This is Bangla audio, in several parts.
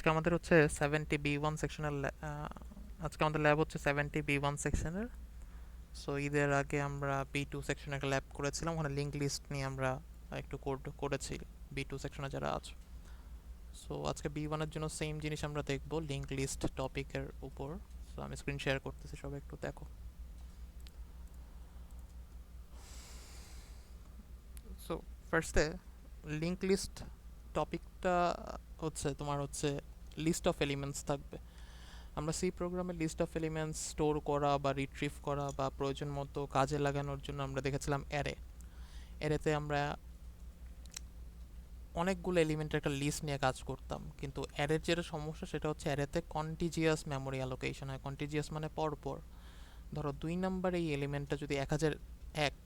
আজকে আমাদের হচ্ছে 70B1 সেকশনের আজকে আমাদের ল্যাব হচ্ছে 70B1 সেকশনের। সো ঈদের আগে আমরা B2 সেকশনে একটা ল্যাব করেছিলাম, ওখানে লিঙ্ক লিস্ট নিয়ে আমরা একটু কোড করেছি B2 সেকশনে যারা আছে। সো আজকে B1 এর জন্য সেম জিনিস আমরা দেখব লিঙ্ক লিস্ট টপিকের উপর। সো আমি স্ক্রিন শেয়ার করতেছি, সবাই একটু দেখো। সো ফার্স্টে লিঙ্ক লিস্ট টপিকটা হচ্ছে তোমার হচ্ছে লিস্ট অফ এলিমেন্টস থাকবে। আমরা সি প্রোগ্রামে লিস্ট অফ এলিমেন্টস স্টোর করা বা রিট্রিভ করা বা প্রয়োজন মতো কাজে লাগানোর জন্য আমরা দেখেছিলাম অ্যারে। অ্যারেতে আমরা অনেকগুলো এলিমেন্টের একটা লিস্ট নিয়ে কাজ করতাম, কিন্তু অ্যারের যেটা সমস্যা সেটা হচ্ছে অ্যারেতে কন্টিজিয়াস মেমোরি অ্যালোকেশন হয়। কন্টিজিয়াস মানে পরপর। ধরো 2 নাম্বার এই এলিমেন্টটা যদি 1001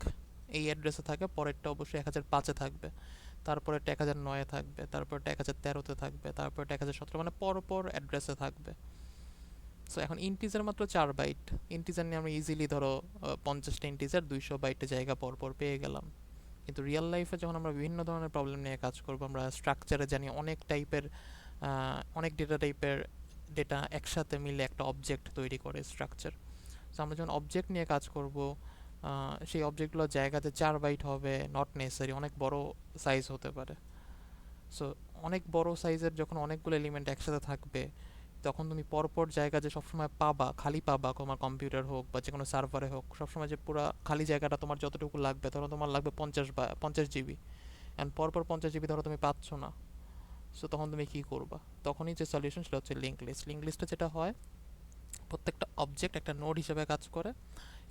এই অ্যাড্রেসে থাকে, পরেরটা অবশ্যই 1005-এ থাকবে, তারপরেরটা 1009-এ থাকবে, তারপরটা 1013-তে থাকবে, তারপরটা 1017, মানে পরপর অ্যাড্রেসে থাকবে। সো এখন ইন্টিজার মাত্র 4 বাইট। ইন্টিজার নিয়ে আমরা ইজিলি ধরো 50টা ইন্টিজার 200 বাইটে জায়গা পর পর পেয়ে গেলাম। কিন্তু রিয়েল লাইফে যখন আমরা বিভিন্ন ধরনের প্রবলেম নিয়ে কাজ করব, আমরা স্ট্রাকচারে জানি অনেক টাইপের অনেক ডেটা টাইপের ডেটা একসাথে মিলে একটা অবজেক্ট তৈরি করে স্ট্রাকচার। সো আমরা যখন অবজেক্ট নিয়ে কাজ করব, সেই অবজেক্টগুলোর জায়গাতে 4 বাইট হবে নট নেসেসারি, অনেক বড় সাইজ হতে পারে। সো অনেক বড় সাইজের যখন অনেকগুলো এলিমেন্ট একসাথে থাকবে, তখন তুমি পরপর জায়গা যে সবসময় পাবা, খালি পাবা, তোমার কম্পিউটার হোক বা যে কোনো সার্ভারে হোক, সবসময় যে পুরো খালি জায়গাটা তোমার যতটুকু লাগবে, ধরো তোমার লাগবে 50 জিবি, অ্যান্ড পরপর 50 জিবি ধরো তুমি পাচ্ছ না। সো তখন তুমি কী করবা? তখনই যে সলিউশন সেটা হচ্ছে লিঙ্ক লিস্ট। লিঙ্ক লিস্টে যেটা হয়, প্রত্যেকটা অবজেক্ট একটা নোড হিসেবে কাজ করে,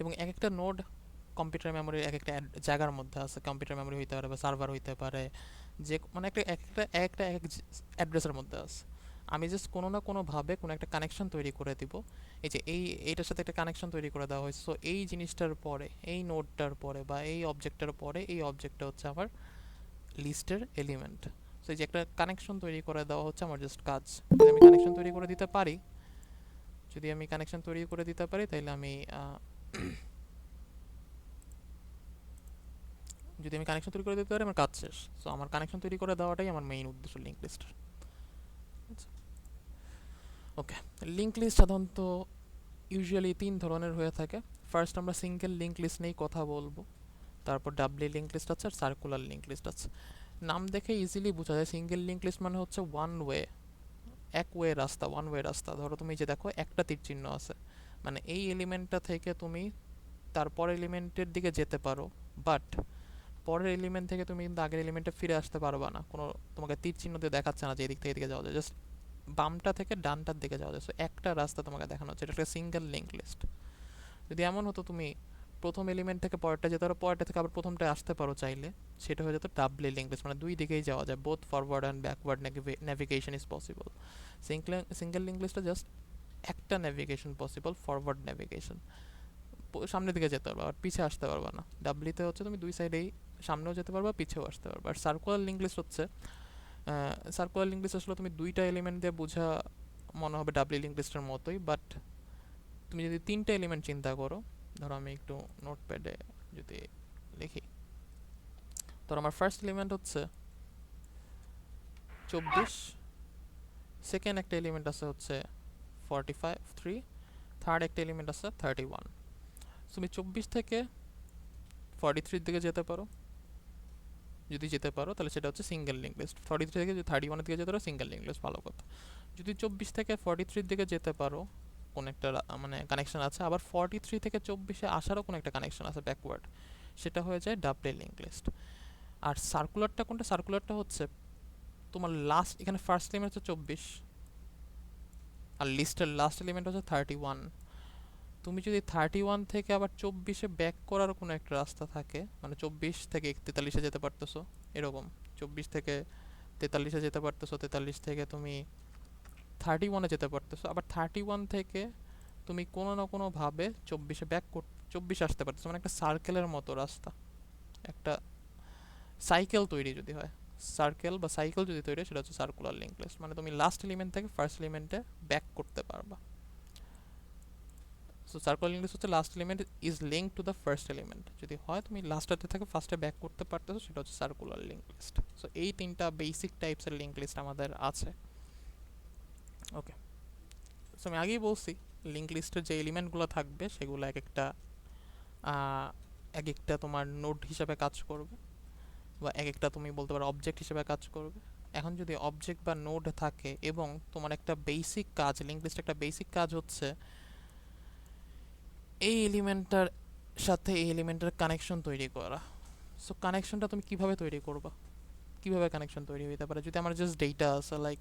এবং এক একটা নোড কম্পিউটার মেমোরির এক একটা জায়গার মধ্যে আছে। কম্পিউটার মেমোরি হইতে পারে বা সার্ভার হইতে পারে, যে মানে একটা এক অ্যাড্রেসের মধ্যে আছে। আমি জাস্ট কোনো না কোনোভাবে কোনো একটা কানেকশন তৈরি করে দিব। এই যে এইটার সাথে একটা কানেকশন তৈরি করে দেওয়া হয়েছে। সো এই জিনিসটার পরে, এই নোডটার পরে বা এই অবজেক্টটার পরে, এই অবজেক্টটা হচ্ছে আমার লিস্টের এলিমেন্ট। সো এই যে একটা কানেকশন তৈরি করে দেওয়া হচ্ছে আমার জাস্ট কাজ। যদি আমি কানেকশন তৈরি করে দিতে পারি, তাহলে আমি যদি আমি কানেকশন তৈরি করে দিতে পারি, আমার কাজ শেষ। সো আমার কানেকশন তৈরি করে দেওয়াটাই আমার মেইন উদ্দেশ্য লিঙ্ক লিস্টের। ওকে, লিঙ্ক লিস্ট সাধারণত ইউজুয়ালি 3 ধরনের হয়ে থাকে। ফার্স্ট আমরা সিঙ্গেল লিঙ্ক লিস্ট নিয়েই কথা বলবো, তারপর ডাবলি লিঙ্ক লিস্ট আছে, আর সার্কুলার লিঙ্ক লিস্ট আছে। নাম দেখে ইজিলি বোঝা যায় সিঙ্গেল লিঙ্ক লিস্ট মানে হচ্ছে ওয়ান ওয়ে, এক ওয়ে রাস্তা, ওয়ান ওয়ে রাস্তা। ধরো তুমি যে দেখো একটা তীর চিহ্ন আছে, মানে এই এলিমেন্টটা থেকে তুমি তারপর এলিমেন্টের দিকে যেতে পারো, বাট পরের এলিমেন্ট থেকে তুমি কিন্তু আগের এলিমেন্টে ফিরে আসতে পারবা না। কোনো তোমাকে তীর চিহ্ন দিয়ে দেখাচ্ছে না যে এদিক থেকে এদিকে যাওয়া যায়, জাস্ট বামটা থেকে ডানটার দিকে যাওয়া যায়। সো একটা রাস্তা তোমাকে দেখানো হচ্ছে, এটা একটা সিঙ্গেল লিঙ্ক লিস্ট। যদি এমন হতো তুমি প্রথম এলিমেন্ট থেকে পরেরটা যেতে পারো, পরেরটা থেকে আবার প্রথমটায় আসতে পারো চাইলে, সেটা হয়ে যেত ডাবলি লিঙ্ক লিস্ট, মানে দুই দিকেই যাওয়া যায়, both forward and backward navigation is possible. Single link লিস্টে জাস্ট একটা নেভিগেশন পসিবল, ফরওয়ার্ড নেভিগেশন, সামনের দিকে যেতে পারবা আর পিছিয়ে আসতে পারবা না। ডাবলিতে হচ্ছে তুমি দুই সাইডেই সামনেও যেতে পারবা, পিছিয়েও আসতে পারবা। আর সার্কুলার লিঙ্ক লিস্ট হচ্ছে, সার্কুলার লিঙ্ক লিস্ট আসলে তুমি দুইটা এলিমেন্ট দিয়ে বোঝা মনে হবে ডাবলি লিঙ্ক লিস্টের মতোই, বাট তুমি যদি তিনটা এলিমেন্ট চিন্তা করো, ধরো আমি একটু নোটপ্যাডে যদি লিখি, ধরো আমার ফার্স্ট এলিমেন্ট হচ্ছে 24, সেকেন্ড একটা এলিমেন্ট আছে হচ্ছে 45, থার্ড একটা এলিমেন্ট আছে 31। তুমি 24 থেকে 43 দিকে যেতে পারো, যদি যেতে পারো তাহলে সেটা হচ্ছে সিঙ্গেল লিঙ্ক লিস্ট। 43 থেকে যদি 31-এর দিকে যেতে পারো, সিঙ্গেল লিঙ্ক লিস্ট, ভালো কথা। যদি 24 থেকে 43-র দিকে যেতে পারো, কোন একটা মানে কানেকশন আছে, আবার 43 থেকে 24-এ আসারও কোনো একটা কানেকশন আছে ব্যাকওয়ার্ড, সেটা হয়ে যায় ডাবল লিঙ্ক লিস্ট। আর সার্কুলারটা কোনটা? সার্কুলারটা হচ্ছে তোমার লাস্ট, এখানে ফার্স্ট এলিমেন্ট হচ্ছে 24 আর লিস্টের লাস্ট এলিমেন্ট হচ্ছে 31। তুমি যদি 31 থেকে আবার 24-এ ব্যাক করার কোনো একটা রাস্তা থাকে, মানে 24 থেকে 43-এ যেতে পারতেছো এরকম, 24 থেকে 43-এ যেতে পারতেছো, 43 থেকে তুমি 31-এ যেতে পারতেছো, আবার 31 থেকে তুমি কোনো না কোনোভাবে 24-এ 24 আসতে পারতেছো, মানে একটা সার্কেলের মতো রাস্তা, একটা সাইকেল তৈরি যদি হয়, সার্কেল বা সাইকেল যদি তৈরি হয়, সেটা হচ্ছে সার্কুলার লিঙ্ক লিস্ট। মানে তুমি লাস্ট এলিমেন্ট থেকে ফার্স্ট এলিমেন্টে ব্যাক করতে পারবা। সো সার্কুলার লিঙ্ক লিস্ট হচ্ছে last element is link to the first element, যদি হয় তুমি লাস্টটাতে থেকে ফার্স্টে ব্যাক করতে পারতেছো, সেটা হচ্ছে সার্কুলার লিঙ্ক লিস্ট। সো এই তিনটা বেসিক টাইপসের লিঙ্ক লিস্ট আমাদের আছে। ওকে, সো আমি আগেই বলছি লিঙ্ক লিস্টের যে এলিমেন্টগুলো থাকবে সেগুলো আহ, এক একটা তোমার নোড হিসেবে কাজ করবে, বা এক একটা তুমি বলতে পারো অবজেক্ট হিসেবে কাজ করবে। এখন যদি অবজেক্ট বা নোড থাকে এবং তোমার একটা বেসিক কাজ, লিঙ্ক লিস্ট একটা বেসিক কাজ হচ্ছে এই এলিমেন্টটার সাথে এই এলিমেন্টের কানেকশন তৈরি করা। সো কানেকশনটা তুমি কিভাবে তৈরি করবা, কিভাবে কানেকশন তৈরি হইতে পারে? যদি আমার জাস্ট ডেটা আছে, লাইক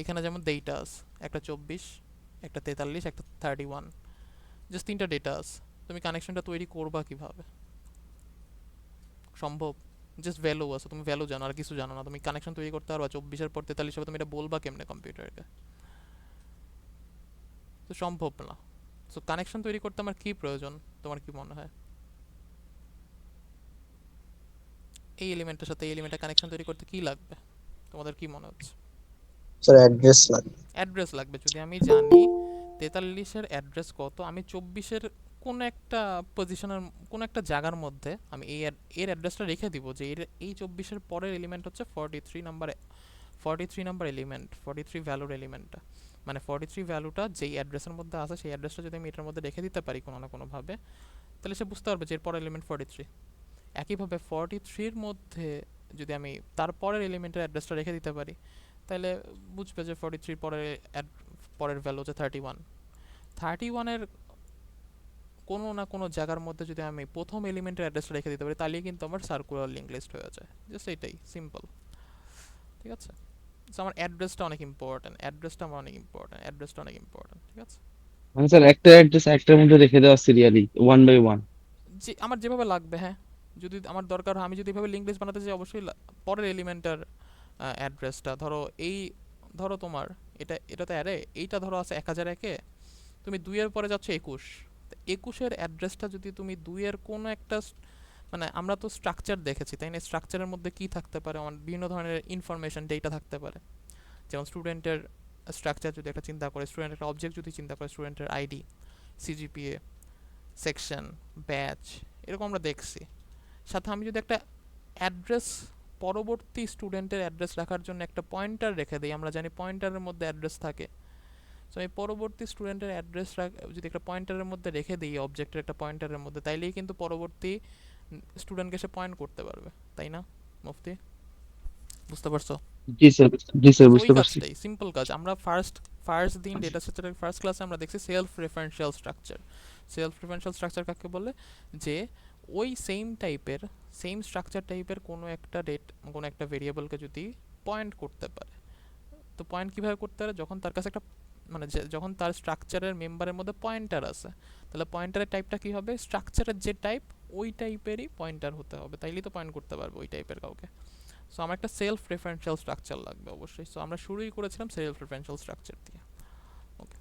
এখানে যেমন ডেটা আছে একটা 24, একটা 43, একটা 31, জাস্ট তিনটা ডেটা আছে, তুমি কানেকশনটা তৈরি করবা কিভাবে? সম্ভব? জাস্ট ভ্যালু আছে, তুমি ভ্যালু জানো আর কিছু জানো না, তুমি কানেকশন তৈরি করতে পারবা 24-এর পর 43 হবে, তুমি এটা বলবা কেমনে কম্পিউটারকে? তো সম্ভব না। সো কানেকশন তৈরি করতে আমার কি প্রয়োজন, তোমার কি মনে হয়? এই এলিমেন্টের সাথে এই এলিমেন্টের কানেকশন তৈরি করতে কি লাগবে, তোমাদের কি মনে হচ্ছে? স্যার অ্যাড্রেস লাগবে। অ্যাড্রেস লাগবে। যদি আমি জানি 43-এর অ্যাড্রেস কত, আমি 24-এর কোন একটা পজিশনের কোন একটা জায়গার মধ্যে আমি এর অ্যাড্রেসটা রেখে দিব, যে এই 24-এর পরের এলিমেন্ট হচ্ছে 43 নাম্বার, 43 নাম্বার এলিমেন্ট, 43 ভ্যালুর এলিমেন্টটা, মানে 43 ভ্যালুটা যেই অ্যাড্রেসের মধ্যে আছে সেই অ্যাড্রেসটা যদি আমি এটার মধ্যে রেখে দিতে পারি কোনো না কোনোভাবে, তাহলে সে বুঝতে পারবে যে এর পরের এলিমেন্ট 43। একইভাবে 43-এর মধ্যে যদি আমি তারপরের এলিমেন্টের অ্যাড্রেসটা রেখে দিতে পারি, তাহলে বুঝবে যে 43 পরের ভ্যালু হচ্ছে 31। 31-এর কোনো না কোনো জায়গার মধ্যে যদি আমি প্রথম এলিমেন্টের অ্যাড্রেসটা রেখে দিতে পারি, তাহলেই কিন্তু আমার সার্কুলার লিঙ্ক লিস্ট হয়ে যায়। জাস্ট এটাই সিম্পল, ঠিক আছে? সো আমার অ্যাড্রেসটা অনেক ইম্পর্ট্যান্ট, অ্যাড্রেসটা আমার অনেক ইম্পর্ট্যান্ট, অ্যাড্রেসটা অনেক ইম্পর্ট্যান্ট, ঠিক আছে? মানে স্যার একটা অ্যাড্রেস একটার মধ্যে রেখে দেওয়া সিরিয়ালি ওয়ান বাই ওয়ান। যে আমার যেভাবে লাগবে, হ্যাঁ, যদি আমার দরকার হয়, আমি যদি এভাবে লিঙ্ক লিস্ট বানাতে চাই, অবশ্যই পরের এলিমেন্টের অ্যাড্রেসটা ধরো এই, ধরো তোমার এটা তো অ্যারে, এইটা ধরো আছে 1001-এ, তুমি 2-এর পরে যাচ্ছ 21, 21-এর অ্যাড্রেসটা যদি তুমি 2-এর কোনো একটা মানে আমরা তো স্ট্রাকচার দেখেছি তাই না, স্ট্রাকচারের মধ্যে কি থাকতে পারে, আমার বিভিন্ন ধরনের ইনফরমেশন ডেটা থাকতে পারে, যেমন স্টুডেন্টের স্ট্রাকচার যদি একটা চিন্তা করে, স্টুডেন্ট একটা অবজেক্ট যদি চিন্তা করে, স্টুডেন্টের আইডি, সিজিপিএ, সেকশন, ব্যাচ, এরকম আমরা দেখছি। সাথে আমি যদি একটা অ্যাড্রেস, পরবর্তী স্টুডেন্টের অ্যাড্রেস রাখার জন্য একটা পয়েন্টার রেখে দিই, আমরা জানি পয়েন্টারের মধ্যে অ্যাড্রেস থাকে। সো আমি পরবর্তী স্টুডেন্টের অ্যাড্রেস যদি একটা পয়েন্টারের মধ্যে রেখে দিই, অবজেক্টের একটা পয়েন্টারের মধ্যে, তাইলেই কিন্তু পরবর্তী স্টুডেন্টকে সে পয়েন্ট করতে পারবে, তাই না মুফতি? বুঝতে পারছো? জি স্যার, জি স্যার সো ওই বুঝতে পারছি। কাজটাই, সিম্পল কাজ। আমরা ফার্স্ট দিন ডেটা স্ট্রাকচারের ফার্স্ট ক্লাসে আমরা দেখছি self referential structure. Self referential structure কাকে বলে? যে ওই সেম স্ট্রাকচার টাইপের কোনো একটা ভেরিয়েবলকে যদি পয়েন্ট করতে পারে, তো পয়েন্ট কিভাবে করতে পারে? যখন তার কাছে একটা মানে যখন তার স্ট্রাকচারের মেম্বারের মধ্যে পয়েন্টার আছে, তাহলে পয়েন্টারের টাইপটা কি হবে? স্ট্রাকচারের যে টাইপ ওই টাইপেরই পয়েন্টার হতে হবে, তাইলেই তো পয়েন্ট করতে পারবে ওই টাইপের কাউকে। সো আমার একটা সেলফ রেফারেন্সিয়াল স্ট্রাকচার লাগবে অবশ্যই। সো আমরা শুরুই করেছিলাম সেলফ রেফারেন্সিয়াল স্ট্রাকচার দিয়ে। ওকে,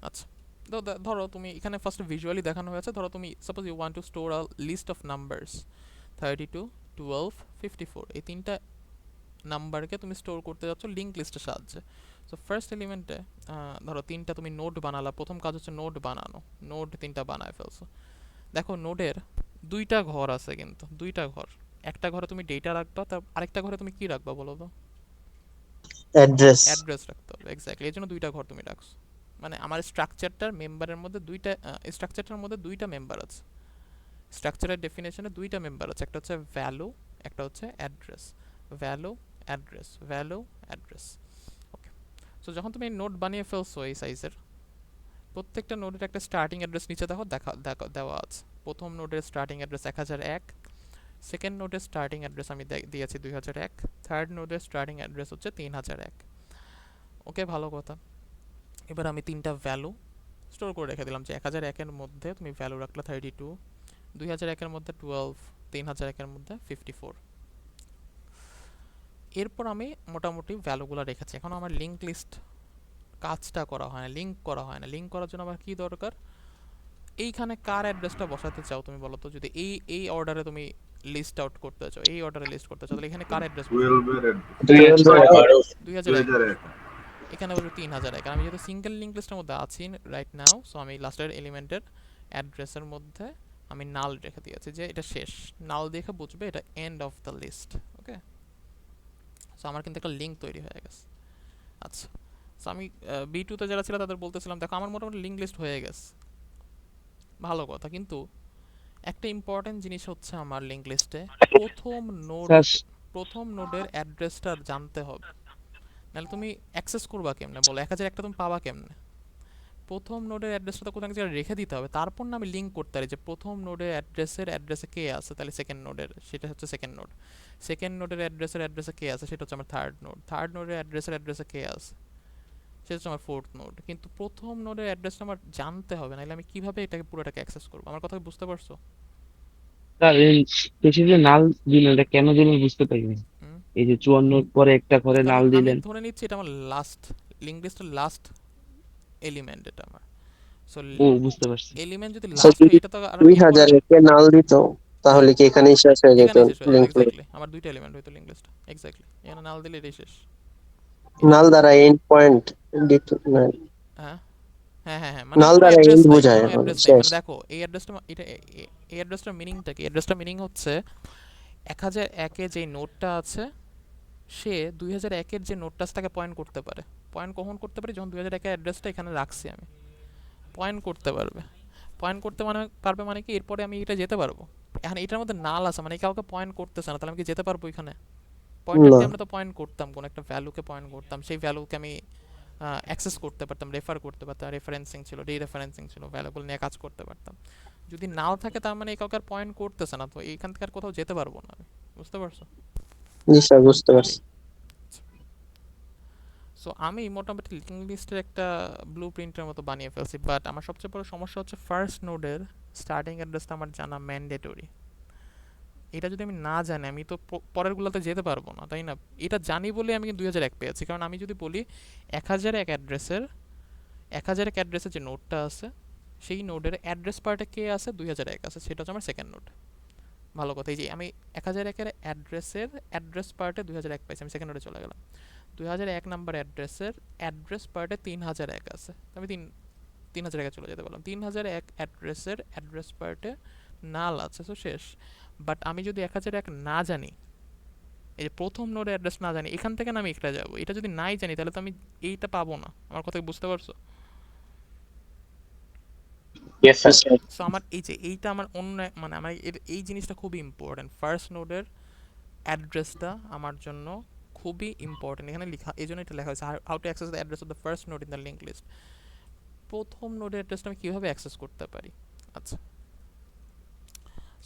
আচ্ছা, তো ধরো তুমি এখানে ফার্স্ট ভিজুয়ালি দেখানো হয়েছে, ধরো তুমি suppose you want to store a list of numbers 32, 12, 54, এই তিনটা নাম্বারকে তুমি স্টোর করতে যাচ্ছ লিঙ্ক লিস্টের সাহায্যে। সো ফার্স্ট এলিমেন্টে ধরো তিনটা তুমি নোড বানালা, প্রথম কাজ হচ্ছে নোড বানানো, নোড তিনটা বানায় ফেলছো। দেখো নোডের দুইটা ঘর আছে, কিন্তু দুইটা ঘর, একটা ঘরে তুমি ডেটা রাখবা, তার আরেকটা ঘরে তুমি কি রাখবা বলো তো? অ্যাড্রেস। অ্যাড্রেস রাখতে হবে, এক্স্যাক্টলি, এই জন্য দুইটা ঘর তুমি রাখছো। মানে আমার স্ট্রাকচারটার মধ্যে দুইটা মেম্বার আছে, স্ট্রাকচারের ডেফিনেশনে দুইটা মেম্বার আছে, একটা হচ্ছে ভ্যালু, একটা হচ্ছে address. Value, address, value, address. Okay, so যখন তুমি নোট বানিয়ে ফেলছো এই সাইজের, প্রত্যেকটা নোডের একটা স্টার্টিং অ্যাড্রেস নিচে দেখো দেওয়া আছে। প্রথম নোডের স্টার্টিং অ্যাড্রেস 1001, সেকেন্ড নোডের স্টার্টিং অ্যাড্রেস আমি দিয়েছি 2001, থার্ড নোডের স্টার্টিং অ্যাড্রেস হচ্ছে 3001। ওকে, ভালো কথা। এবার আমি তিনটা ভ্যালু স্টোর করে রেখে দিলাম, যে 1001-এর মধ্যে তুমি ভ্যালু রাখলে 32, 2001-এর মধ্যে 12, 3001-এর মধ্যে 54। এরপর আমি মোটামুটি ভ্যালুগুলো রেখেছি। এখন আমার লিঙ্ক লিস্ট কাজটা করা হয় না, লিঙ্ক করা হয় না। লিঙ্ক করার জন্য আমার কি দরকার? এইখানে কার অ্যাড্রেসটা বসাতে চাও তুমি বলো তো? যদি এই অর্ডারে তুমি লিস্ট আউট করতে চাও, এই অর্ডারে লিস্ট করতে চাও, তাহলে এখানে কার অ্যাড্রেস বসবে? 12 2001 বসবে। এখানে বসবে 3001। আমি যেহেতু সিঙ্গেল লিঙ্ক লিস্টের মধ্যে আছি রাইট নাও, সো আমি লাস্টের এলিমেন্টের অ্যাড্রেসের মধ্যে আমি নাল রেখে দিয়েছি, যে এটা শেষ। নাল দেখে বুঝবে এটা end of the list. Okay, so আমার কিন্তু একটা লিঙ্ক তৈরি হয়ে গেছে। আচ্ছা, সো আমি B2 তে যারা ছিল তাদের বলতেছিলাম দেখো আমার মোটামুটি লিঙ্ক লিস্ট হয়ে গেছে, ভালো কথা, কিন্তু একটা ইম্পর্টেন্ট জিনিস হচ্ছে আমার লিঙ্ক লিস্টে প্রথম নোড, স্যার প্রথম নোডের অ্যাড্রেসটা জানতে হবে, নাহলে তুমি অ্যাক্সেস করবা কেমনে বলো, 1000 একটা তুমি পাবা কেমনে? প্রথম নোডের অ্যাড্রেসটা তো কোথাও এক জায়গায় রেখে দিতে হবে, তারপর না আমি লিঙ্ক করতে পারি যে প্রথম নোডের অ্যাড্রেসে কে আছে, তাহলে সেকেন্ড নোডের সেটা হচ্ছে সেকেন্ড নোড, সেকেন্ড নোডের অ্যাড্রেসে কে আছে সেটা হচ্ছে আমার থার্ড নোডের অ্যাড্রেসে কে আছে সেটা হচ্ছে আমার ফোর্থ নোড। কিন্তু প্রথম নোডের অ্যাড্রেসটা আমার জানতে হবে, নাহলে আমি কিভাবে এটাকে পুরোটাকে অ্যাক্সেস করবো? আমার কথা কি বুঝতে পারছো? স্যার এই শেষে যে নাল দিলেন এটা কেন দিলেন বুঝতে পারিনি। হুম। এই যে 54 পরে একটা করে তো আমি নাল আমি দিলেন। ধরে নিচ্ছি এটা আমার লাস্ট লিঙ্ক লিস্টের লাস্ট এলিমেন্ট এটা আমার। সো ও বুঝতে পারছি। এলিমেন্ট যদি স্যার লাস্ট হয় যদি এটা তো আর এরপরে 2000 একে নাল দিত হ্যাঁ তাহলে কি এখানেই শেষ হয়ে যেত এখানেই শেষ হয়ে যেত, লিংক লিস্ট? এক্স্যাক্টলি আমার দুইটা এলিমেন্ট হইতো লিঙ্ক লিস্ট, এক্স্যাক্টলি এখানে নাল দিলে এটাই শেষ, এটা নাল বলতে দ্বারা এন্ড পয়েন্ট হ্যাঁ হ্যাঁ মানে নাল কোনো দ্বারা অ্যাড্রেস এন্ড নাই, বোঝায় কোনো এখন অ্যাড্রেস নাই, শেষ। মানে দেখো এই অ্যাড্রেসটা এটা এই অ্যাড্রেসটার মিনিংটা কি? অ্যাড্রেসটার মিনিং হচ্ছে 1001-এ যে নোটটা আছে সে 2001-এর যে নোটটা তাকে পয়েন্ট করতে পারে। পয়েন্ট কখন করতে পারি? যখন 2001-এর অ্যাড্রেসটা এখানে রাখছি আমি, পয়েন্ট করতে পারবে। পয়েন্ট করতে পারবে মানে কি এরপরে আমি এটা যেতে পারবো। এখন এটার মধ্যে নাল আছে মানে কাউকে পয়েন্ট করতেছে না, তাহলে আমি কি যেতে পারবো এখানে? পয়েন্টার না, দিয়ে আমরা তো পয়েন্ট করতাম, কোনো একটা ভ্যালুকে পয়েন্ট করতাম, সেই ভ্যালুকে আমি অ্যাক্সেস করতে পারতাম, রেফার করতে পারতাম, রেফারেন্সিং ছিল, রেফারেন্সিং ছিল, ভ্যালুগুলো নিয়ে কাজ করতে পারতাম। যদি নাও থাকে তার মানে কাউকে পয়েন্ট করতেছে না, তো এইখান থেকে আর কোথাও যেতে পারবো না আমি, বুঝতে পারছো? জি স্যার বুঝতে পারছি। এটাই। সো আমি মোটামুটি লিঙ্ক লিস্টের একটা ব্লু প্রিন্টের মতো বানিয়ে ফেলছি, বাট আমার সবচেয়ে বড় সমস্যা হচ্ছে ফার্স্ট নোডের স্টার্টিং অ্যাড্রেসটা আমার জানা ম্যান্ডেটরি। এটা যদি আমি না জানি আমি তো পরেরগুলোতে যেতে পারবো না, তাই না? এটা জানি বলে আমি কিন্তু 2001 পেয়েছি, কারণ আমি যদি বলি 1001 অ্যাড্রেসের 1001 অ্যাড্রেসের যে নোডটা আছে সেই নোডের অ্যাড্রেস পার্টে কে আছে 2001 আছে, সেটা হচ্ছে আমার সেকেন্ড নোড। ভালো কথা, এই যে আমি 1001-এর অ্যাড্রেস পার্টে 2001 পাইছি, আমি সেকেন্ড নোডে চলে গেলাম। 2001 নাম্বার অ্যাড্রেসের অ্যাড্রেস পার্টে 3001 আছে, আমি 3001-এ চলে যেতে পারলাম। 3001 অ্যাড্রেসের অ্যাড্রেস পার্টে নাল আছে, তো শেষ। বাট আমি যদি 1001 না জানি, এই যে প্রথম নোডের অ্যাড্রেস না জানি, এখান থেকে না আমি একটা যাবো, এটা যদি নাই জানি তাহলে তো আমি এইটা পাবো না। আমার কথা কি বুঝতে পারছো? ইয়েস জি স্যার। স্যার। সো আমার এই যে এইটা আমার অন্য মানে আমার এই জিনিসটা খুবই ইম্পর্টেন্ট, ফার্স্ট নোডের অ্যাড্রেসটা আমার জন্য খুবই ইম্পর্টেন্ট। এখানে লেখা, এই জন্য এটা লেখা হয়েছে how to access the address of the first node in the link list. প্রথম নোডের অ্যাড্রেসটা আমি কীভাবে অ্যাক্সেস করতে পারি? আচ্ছা,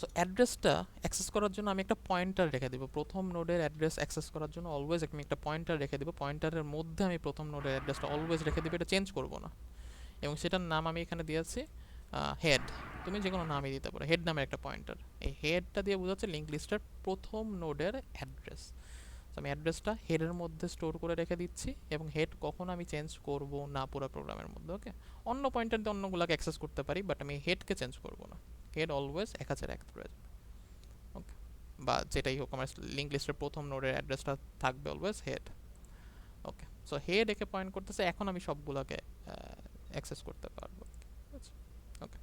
সো অ্যাড্রেসটা অ্যাক্সেস করার জন্য আমি একটা পয়েন্টার রেখে দেবো। প্রথম নোডের অ্যাড্রেস অ্যাক্সেস করার জন্য অলওয়েজ আমি একটা পয়েন্টার রেখে দেবো, পয়েন্টারের মধ্যে আমি প্রথম নোডের অ্যাড্রেসটা অলওয়েজ রেখে দেবো, এটা চেঞ্জ করবো না। এবং সেটার নাম আমি এখানে দিয়েছি হেড, তুমি যে কোনো নামই দিতে পারো, হেড নামের একটা পয়েন্টার। এই হেডটা দিয়ে বোঝাচ্ছে লিঙ্ক লিস্টের প্রথম নোডের অ্যাড্রেস। আমি অ্যাড্রেসটা হেডের মধ্যে স্টোর করে রেখে দিচ্ছি, এবং হেড কখনো আমি চেঞ্জ করব না পুরো প্রোগ্রামের মধ্যে। ওকে, অন্য পয়েন্টার দিয়ে অন্যগুলোকে অ্যাক্সেস করতে পারি, বাট আমি হেডকে চেঞ্জ করব না। হেড অলওয়েজ 1001 ধরে যাবে। ওকে, বা যেটাই হোক আমার লিঙ্ক লিস্টের প্রথম নোডের অ্যাড্রেসটা থাকবে অলওয়েজ হেড। ওকে, সো হেড একে পয়েন্ট করতেছে, এখন আমি সবগুলোকে অ্যাক্সেস করতে পারবো। ওকে,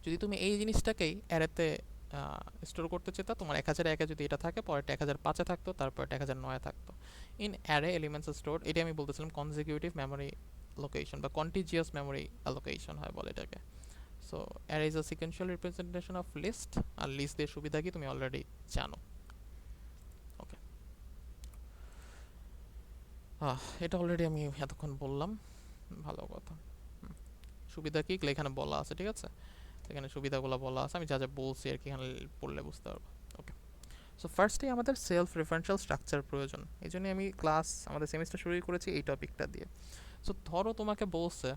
যদি তুমি এই জিনিসটাকেই অ্যারেতে স্টোর করতে চেতা, তোমার 1001-এ যদি এটা থাকে, পরেরটা 1005-এ থাকতো, তারপর 1009-এ থাকতো। In array elements are stored, এটা আমি বলতেছিলাম কনজিকিউটিভ মেমোরি লোকেশন বা কন্টিজিয়াস মেমোরি অ্যালোকেশন হয় বলে এটাকে। So array is a sequential representation of list, আর লিস্ট দিয়ে সুবিধা কি তুমি অলরেডি জানো। ওকে, এটা অলরেডি আমি এতক্ষণ বললাম, ভালো কথা। সুবিধা কি এখানে বলা আছে, ঠিক আছে? এখানে সুবিধাগুলো বলা আছে, আমি যা যা বলছি আর কি এখানে পড়লে বুঝতে পারবো। ওকে, সো ফার্স্টে আমাদের সেলফ রেফারেন্সিয়াল স্ট্রাকচার প্রয়োজন, এই জন্যই আমি ক্লাস আমাদের সেমিস্টার শুরু করেছি এই টপিকটা দিয়ে। সো ধরো তোমাকে বলছে,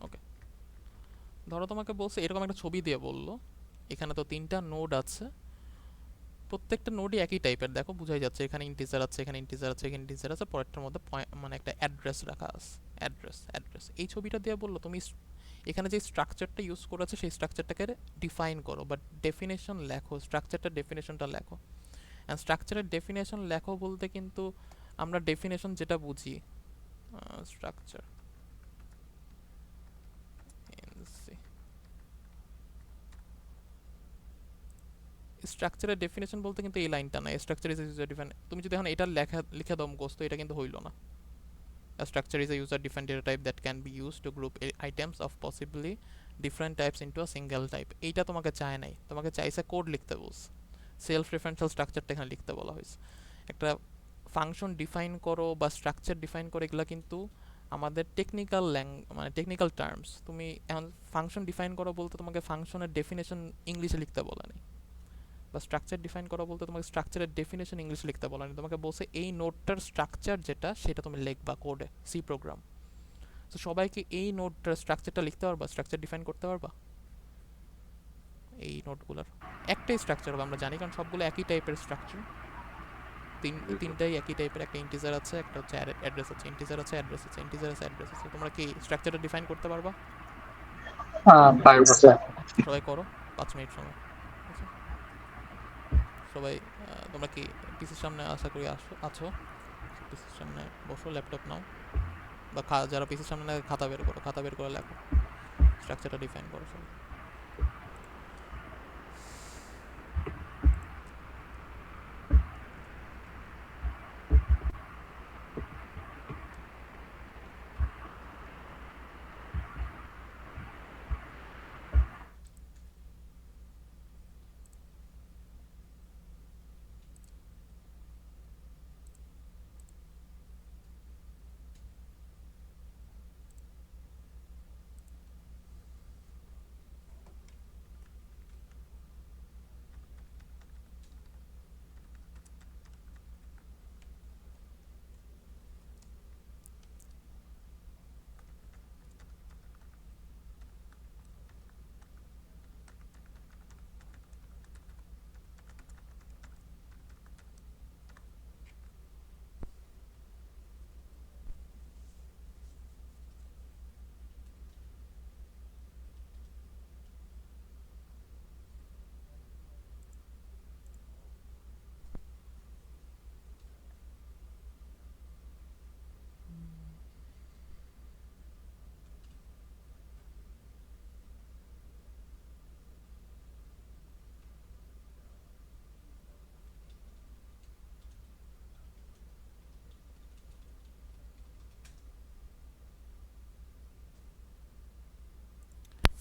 ওকে, ধরো তোমাকে বলছে এরকম একটা ছবি দিয়ে বললো এখানে তো 3টা নোড আছে, প্রত্যেকটা নোডই একই টাইপের, দেখো বোঝাই যাচ্ছে এখানে ইন্টিজার আছে, এখানে ইন্টিজার আছে, এখানে ইন্টিজার আছে, পরেরটার মধ্যে মানে একটা অ্যাড্রেস রাখা আছে, অ্যাড্রেস। এই ছবিটা দিয়ে বললো তুমি এখানে যে স্ট্রাকচারটা ইউজ করেছে সেই স্ট্রাকচারটাকে ডিফাইন করো, বা ডেফিনেশন লেখো, স্ট্রাকচারটার ডেফিনেশনটা লেখো। অ্যান্ড স্ট্রাকচারের ডেফিনেশন লেখো বলতে কিন্তু আমরা ডেফিনেশন যেটা বুঝি, স্ট্রাকচার স্ট্রাকচারের ডেফিনেশন বলতে কিন্তু এই লাইনটা না, স্ট্রাকচার ইজ ইউজার ডিফাইন। তুমি যদি এখন এটা লিখে দাও মুখস্থ, এটা কিন্তু হইল না। A structure is a user-defined data type that can be used to group items of possibly different types into a single type. এইটা তোমাকে চায় নাই, তোমাকে চাইছে কোড লিখতে বলছে। সেলফ রেফারেন্সিয়াল স্ট্রাকচারটা এখানে লিখতে বলা হয়েছে। একটা ফাংশন ডিফাইন করো বা স্ট্রাকচার ডিফাইন করো, এগুলো কিন্তু আমাদের টেকনিক্যাল মানে টেকনিক্যাল টার্মস। তুমি এখন ফাংশন ডিফাইন করো বলতে তোমাকে ফাংশনের ডেফিনেশন ইংলিশে লিখতে বলা নেই, বা স্ট্রাকচার ডিফাইন করা বলতে তোমাকে স্ট্রাকচারের ডেফিনেশন ইংলিশে লিখতে বলা নেই। তোমাকে বলছে এই নোটটার স্ট্রাকচার যেটা, সেটা তুমি লিখবা কোডে, সি প্রোগ্রাম। তো সবাইকে এই নোটটার স্ট্রাকচারটা লিখতে পারবা, স্ট্রাকচার ডিফাইন করতে পারবা? এই নোটগুলোর একটাই স্ট্রাকচার হবে আমরা জানি, কারণ সবগুলো একই টাইপের স্ট্রাকচার। তিনটাই একই টাইপের। একটা ইন্টিজার আছে, একটা হচ্ছে অ্যাড্রেস আছে। ইন্টিজার আছে, অ্যাড্রেস আছে, ইন্টিজার আছে, অ্যাড্রেস আছে। তোমরা কি স্ট্রাকচারটা ডিফাইন করতে পারবা? হ্যাঁ পারবো স্যার। সবাই করো, 5 মিনিট সময়। আচ্ছা সবাই, তোমরা কি পিসির সামনে আশা করি আছো? পিসির সামনে বসো, ল্যাপটপ নাও, বা যারা পিসির সামনে না, খাতা বের করো, খাতা বের করে লেখো, স্ট্রাকচারটা ডিফাইন করো সবাই।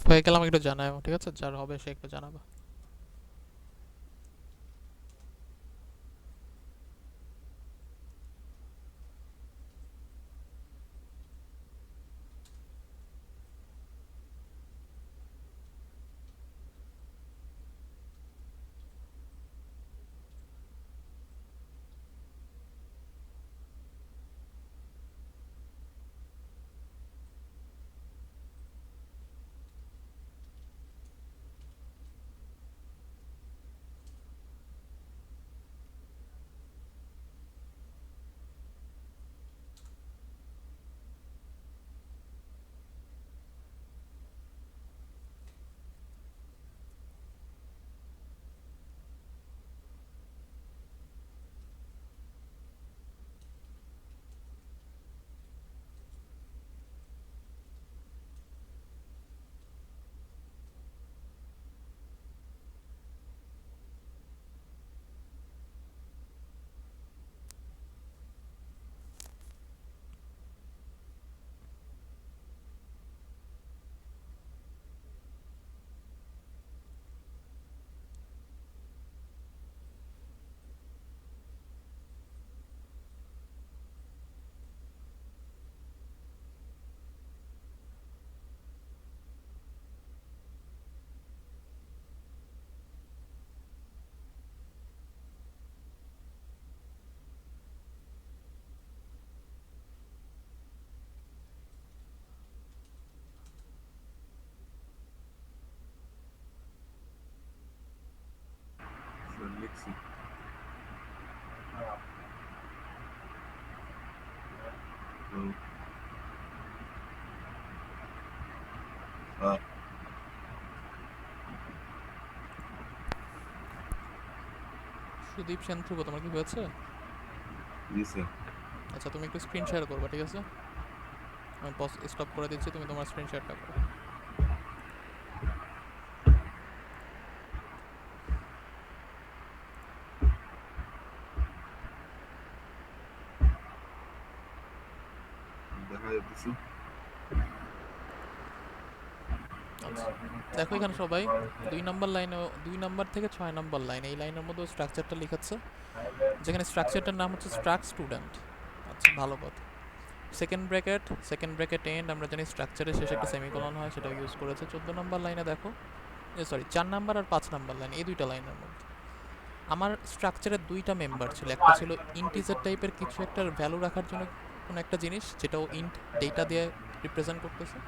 হয়ে গেলে আমাকে একটু জানাও, ঠিক আছে? যার হবে সে একটু জানাবা। লিখছি। সুদীপ সেন ধ্রুব, তোমার কি হয়েছে? আচ্ছা তুমি একটু স্ক্রিন শেয়ার করবা, ঠিক আছে? আমি স্টপ করে দিচ্ছি, তুমি তোমার স্ক্রিন শেয়ারটা করো। দিছি আচ্ছা দেখো এখানে সবাই 2 নাম্বার থেকে 6 নাম্বার লাইন, এই লাইনের মধ্যে স্ট্রাকচারটা লিখেছে, যেখানে স্ট্রাকচারটার নাম হচ্ছে স্ট্রাক স্টুডেন্ট। আচ্ছা ভালো কথা। সেকেন্ড ব্র্যাকেট এন্ড, আমরা জানি স্ট্রাকচারের শেষে একটা সেমিকোলন হয়, সেটা ইউজ করেছে। 14 নাম্বার লাইনে দেখো, সরি 4 নাম্বার আর 5 নাম্বার লাইন, এই দুইটা লাইনের মধ্যে আমার স্ট্রাকচারের দুইটা মেম্বার ছিল। একটা ছিল ইন্টিজার টাইপের কিছু একটা ভ্যালু রাখার জন্য কোনো একটা জিনিস, যেটাও ইন্ট ডেটা দিয়ে রিপ্রেজেন্ট করতেছে,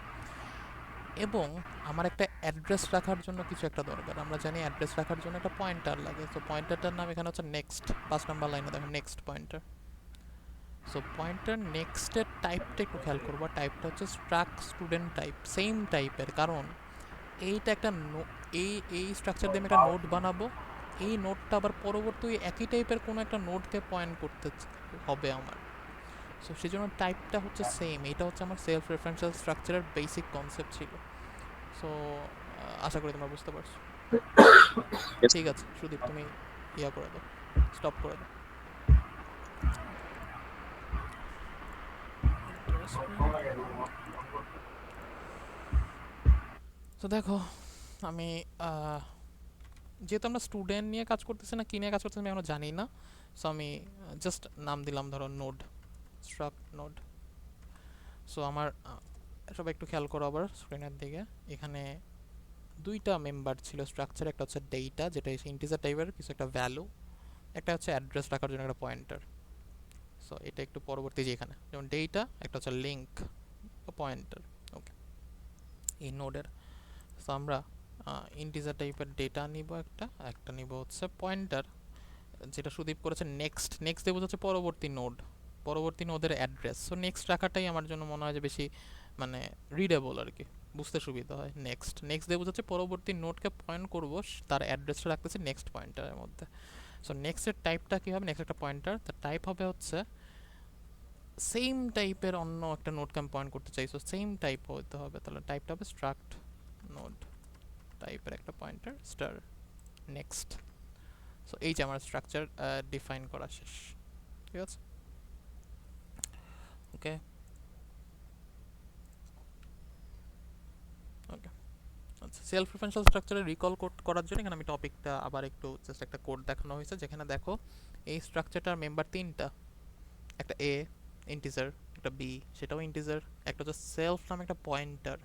এবং আমার একটা অ্যাড্রেস রাখার জন্য কিছু একটা দরকার। আমরা জানি অ্যাড্রেস রাখার জন্য একটা পয়েন্টার লাগে, তো পয়েন্টারটার নাম এখানে হচ্ছে নেক্সট। 5 নাম্বার লাইনে দেখো নেক্সট পয়েন্টার। সো পয়েন্টার নেক্সটের টাইপটা একটু খেয়াল করবো, টাইপটা হচ্ছে স্ট্রাক স্টুডেন্ট টাইপ, সেম টাইপের। কারণ এইটা একটা এই স্ট্রাকচার দিয়ে আমি একটা নোট বানাবো, এই নোটটা আবার পরবর্তী একই টাইপের কোনো একটা নোটকে পয়েন্ট করতে হবে আমার। সো সেই জন্য টাইপটা হচ্ছে সেম। এটা হচ্ছে আমার সেলফ রেফারেন্সিয়াল স্ট্রাকচারের বেসিক কনসেপ্ট ছিল। সো আশা করি তোমরা বুঝতে পারছো। ঠিক আছে সুদীপ, তুমি ইয়া করে দাও, স্টপ করে দাও। তো দেখো আমি যেহেতু আমরা স্টুডেন্ট নিয়ে কাজ করতেছি না, কি নিয়ে কাজ করতেছি আমি এখনো জানি না। সো আমি জাস্ট নাম দিলাম ধরো নোড, স্ট্রাক নোড। সো আমার সবাই একটু খেয়াল করো আবার স্ক্রিনের দিকে, এখানে দুইটা মেম্বার ছিল স্ট্রাকচার, একটা হচ্ছে ডেটা যেটা ইন্টিজার টাইপের কিছু একটা ভ্যালু, একটা হচ্ছে অ্যাড্রেস রাখার জন্য একটা পয়েন্টার। সো এটা একটু পরবর্তী, যে এখানে যেমন ডেটা, একটা হচ্ছে লিঙ্ক পয়েন্টার। ওকে, এই নোডের। সো আমরা ইন্টিজার টাইপের ডেটা নিব, একটা নিব হচ্ছে পয়েন্টার, যেটা সুদীপ করেছে নেক্সট। নেক্সট দিয়ে বোঝাচ্ছে পরবর্তী নোড, পরবর্তী নোডের অ্যাড্রেস। সো নেক্সট রাখাটাই আমার জন্য মনে হয় যে বেশি মানে রিডেবল আর কি, বুঝতে সুবিধা হয়। নেক্সট দিয়ে বোঝাচ্ছে পরবর্তী নোডকে পয়েন্ট করবো, তার অ্যাড্রেসটা রাখতেছি নেক্সট পয়েন্টারের মধ্যে। সো নেক্সটের টাইপটা কী হবে, নেক্সট একটা পয়েন্টার, তার টাইপ হবে হচ্ছে সেম টাইপের অন্য একটা নোডকে আমি পয়েন্ট করতে চাই, সো সেম টাইপ হতে হবে, তাহলে টাইপটা হবে স্ট্রাক্ট নোড টাইপের একটা পয়েন্টার স্টার নেক্সট। সো এই যে আমার স্ট্রাকচার ডিফাইন করা শেষ। ঠিক আছে, ওকে ওকে। আচ্ছা, সেলফ রেফারেন্সিয়াল স্ট্রাকচারে রিকল করার জন্য এখানে আমি টপিকটা আবার একটু জাস্ট একটা কোড দেখানো হয়েছে, যেখানে দেখো এই স্ট্রাকচারটার মেম্বার তিনটা, একটা এ ইন্টিজার, একটা বি সেটাও ইন্টিজার, একটা হচ্ছে সেলফ নামে একটা পয়েন্টার।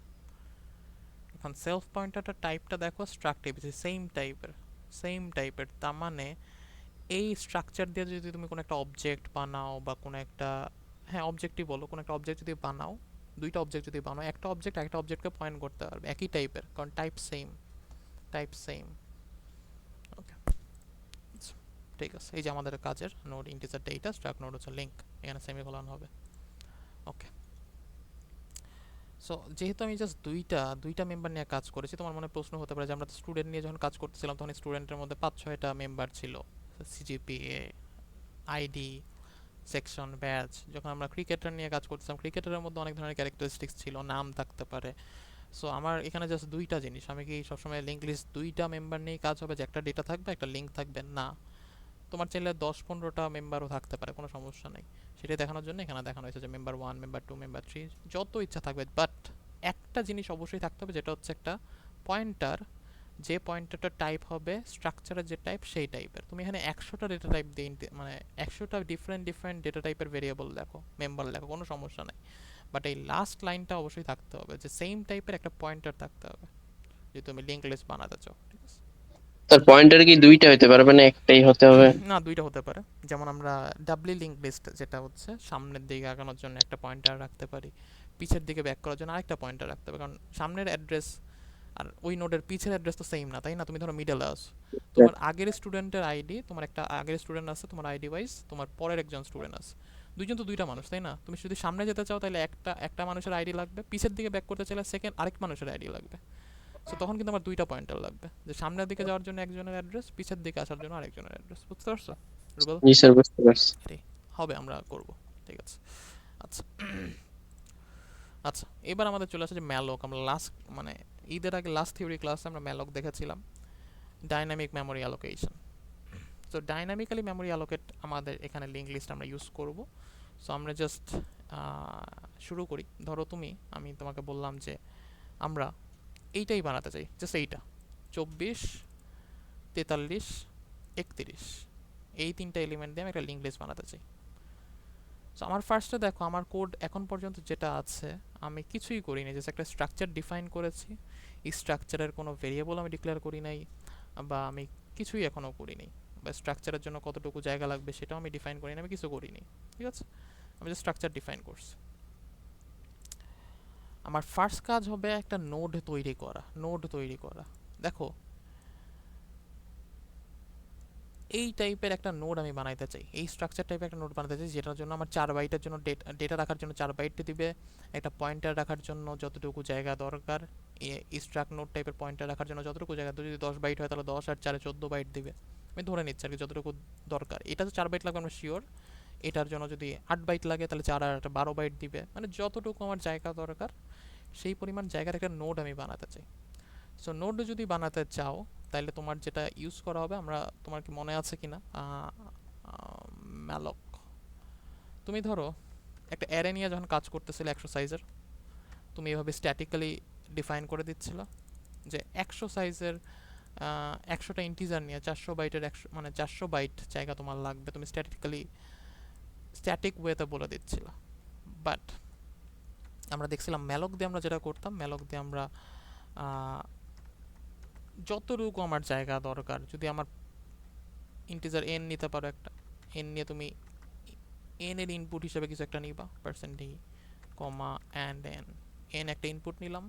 এখন সেলফ পয়েন্টারটার টাইপটা দেখো স্ট্রাক্ট টাইপ, সেম টাইপের। তার মানে এই স্ট্রাকচার দিয়ে যদি তুমি কোনো একটা অবজেক্ট বানাও বা কোনো একটা, হ্যাঁ অবজেক্টই বলো, কোনো একটা অবজেক্ট যদি বানাও, দুইটা অবজেক্ট যদি বানাও, একটা অবজেক্টকে পয়েন্ট করতে পারবে একই টাইপের, কারণ টাইপ সেম। ওকে ঠিক আছে, এই যে আমাদের কাজের node integer data, struct node হচ্ছে লিঙ্ক, এখানে সেমিকোলন হবে। ওকে, সো যেহেতু আমি জাস্ট দুইটা মেম্বার নিয়ে কাজ করেছি, তোমার মনে প্রশ্ন হতে পারে যে আমরা তো স্টুডেন্ট নিয়ে যখন কাজ করতেছিলাম তখন স্টুডেন্টের মধ্যে 5-6টা মেম্বার ছিল, সিজিপিএ, আইডি, সেকশন, ব্যাচ। যখন আমরা ক্রিকেটার নিয়ে কাজ করতেছিলাম, ক্রিকেটারের মধ্যে অনেক ধরনের ক্যারেক্টারিস্টিক্স ছিল, নাম থাকতে পারে। সো আমার এখানে জাস্ট দুইটা জিনিস, আমি কি সবসময় লিঙ্ক লিস্ট দুইটা মেম্বার নিয়ে কাজ হবে যে একটা ডেটা থাকবে একটা লিঙ্ক থাকবে? না, তোমার চাইলে 10-15টা মেম্বারও থাকতে পারে, কোনো সমস্যা নেই। সেটাই দেখানোর জন্য এখানে দেখানো হয়েছে যে মেম্বার 1, মেম্বার 2, মেম্বার 3 যত ইচ্ছা থাকবে, বাট একটা জিনিস অবশ্যই থাকতে হবে, যেটা হচ্ছে একটা পয়েন্টার, যে পয়েন্টারটা টাইপ হবে স্ট্রাকচারের যে টাইপ সেই টাইপের। তুমি এখানে 100টা ডেটা টাইপ দিয়ে মানে 100টা ডিফারেন্ট ডেটা টাইপের ভেরিয়েবল লেখো, মেম্বার লেখো, কোনো সমস্যা নেই, বাট এই লাস্ট লাইনটা অবশ্যই থাকতে হবে যে সেম টাইপের একটা পয়েন্টার থাকতে হবে যদি তুমি লিঙ্ক লিস্ট বানাতে চাও। ঠিক আছে, তার পয়েন্টার কি দুইটা হতে পারবে না, একটাই হতে হবে? না দুইটা হতে পারে। যেমন আমরা ডাবলি লিঙ্ক লিস্ট, যেটা হচ্ছে সামনের দিকে আগানোর জন্য একটা পয়েন্টার রাখতে পারি, পিছের দিকে ব্যাক করার জন্য আরেকটা পয়েন্টার রাখতে হবে, কারণ সামনের অ্যাড্রেস আর ওই নোডের পিছের অ্যাড্রেস তো সেম না, তাই না? তুমি ধরো মিডলে আছো, তোমার আগের স্টুডেন্টের আইডি, তোমার একটা আগের স্টুডেন্ট আছে তোমার আইডি ওয়াইজ, তোমার পরের একজন স্টুডেন্ট আছে, দুইজন তো দুইটা মানুষ, তাই না? তুমি যদি সামনে যেতে চাও তাহলে একটা মানুষের আইডি লাগবে, পিছের দিকে ব্যাক করতে চাইলে সেকেন্ড আরেক মানুষের আইডি লাগবে। সো তখন কিন্তু আমার দুইটা পয়েন্টার লাগবে, যে সামনের দিকে যাওয়ার জন্য একজনের অ্যাড্রেস, পিছের দিকে আসার জন্য আরেকজনের অ্যাড্রেস। বুঝতে পারছো রুবেল? জি স্যার, বুঝতে পারছি। এটাই হবে, আমরা করব। ঠিক আছে, আচ্ছা আচ্ছা, এবার আমাদের চলে আসে যে ম্যালক। আমরা লাস্ট মানে ঈদের আগে লাস্ট থিওরি ক্লাসে আমরা ম্যালক দেখেছিলাম, dynamic memory allocation. So dynamically memory allocate আমাদের এখানে লিঙ্ক লিস্ট আমরা ইউজ করব। সো আমরা জাস্ট শুরু করি। ধরো আমি তোমাকে বললাম যে আমরা এইটাই বানাতে চাই, জাস্ট এইটা 24, 43, 31, এই তিনটা এলিমেন্ট দিয়ে আমি একটা লিঙ্ক লিস্ট বানাতে চাই। সো আমার ফার্স্টে দেখো আমার কোড এখন পর্যন্ত যেটা আছে আমি কিছুই করিনি, জাস্ট একটা স্ট্রাকচার ডিফাইন করেছি। এই স্ট্রাকচারের কোনো ভেরিয়েবল আমি ডিক্লেয়ার করি নাই, বা আমি কিছুই এখনও করিনি, বা স্ট্রাকচারের জন্য কতটুকু জায়গা লাগবে সেটাও আমি ডিফাইন করিনি, আমি কিছু করিনি। ঠিক আছে, আমি জাস্ট স্ট্রাকচার ডিফাইন করছি। আমার ফার্স্ট কাজ হবে একটা নোড তৈরি করা। দেখো এই টাইপের একটা নোড আমি বানাইতে চাই, এই স্ট্রাকচার টাইপের একটা নোড বানাতে চাই, যেটার জন্য আমার 4 বাইটের জন্য ডেটা রাখার জন্য 4 বাইট দিবে, একটা পয়েন্টার রাখার জন্য যতটুকু জায়গা দরকার, স্ট্রাক নোড টাইপের পয়েন্টার রাখার জন্য যতটুকু জায়গা, যদি 10 বাইট হয় তাহলে 10 আর 4 14 বাইট দিবে। আমি ধরে নিচ্ছি আর কি যতটুকু দরকার। এটা তো 4 বাইট লাগবে আমরা শিওর, এটার জন্য যদি 8 বাইট লাগে তাহলে 4 আর 12 বাইট দিবে, মানে যতটুকু আমার জায়গা দরকার সেই পরিমাণ জায়গার একটা নোড আমি বানাতে চাই। সো নোড যদি বানাতে চাও তাহলে তোমার যেটা ইউজ করা হবে, তোমার কি মনে আছে কিনা, ম্যালক। তুমি ধরো একটা অ্যারে নিয়ে যখন কাজ করতেছিলে 100 সাইজের, তুমি এভাবে স্ট্যাটিক্যালি ডিফাইন করে দিচ্ছিল যে 100 সাইজের 100টা ইন্টিজার নিয়ে 400 বাইটের 100 মানে 400 বাইট জায়গা তোমার লাগবে, তুমি স্ট্যাটিক ওয়েতে বলে দিচ্ছিল। বাট আমরা দেখছিলাম ম্যালক দিয়ে আমরা যেটা করতাম, ম্যালক দিয়ে আমরা যতটুকু আমার জায়গা দরকার, যদি আমার ইন্টিজার এন নিতে পারো, একটা এন নিয়ে তুমি এন এর ইনপুট হিসেবে কিছু একটা নিবা, percent comma and N, N একটা ইনপুট নিলাম।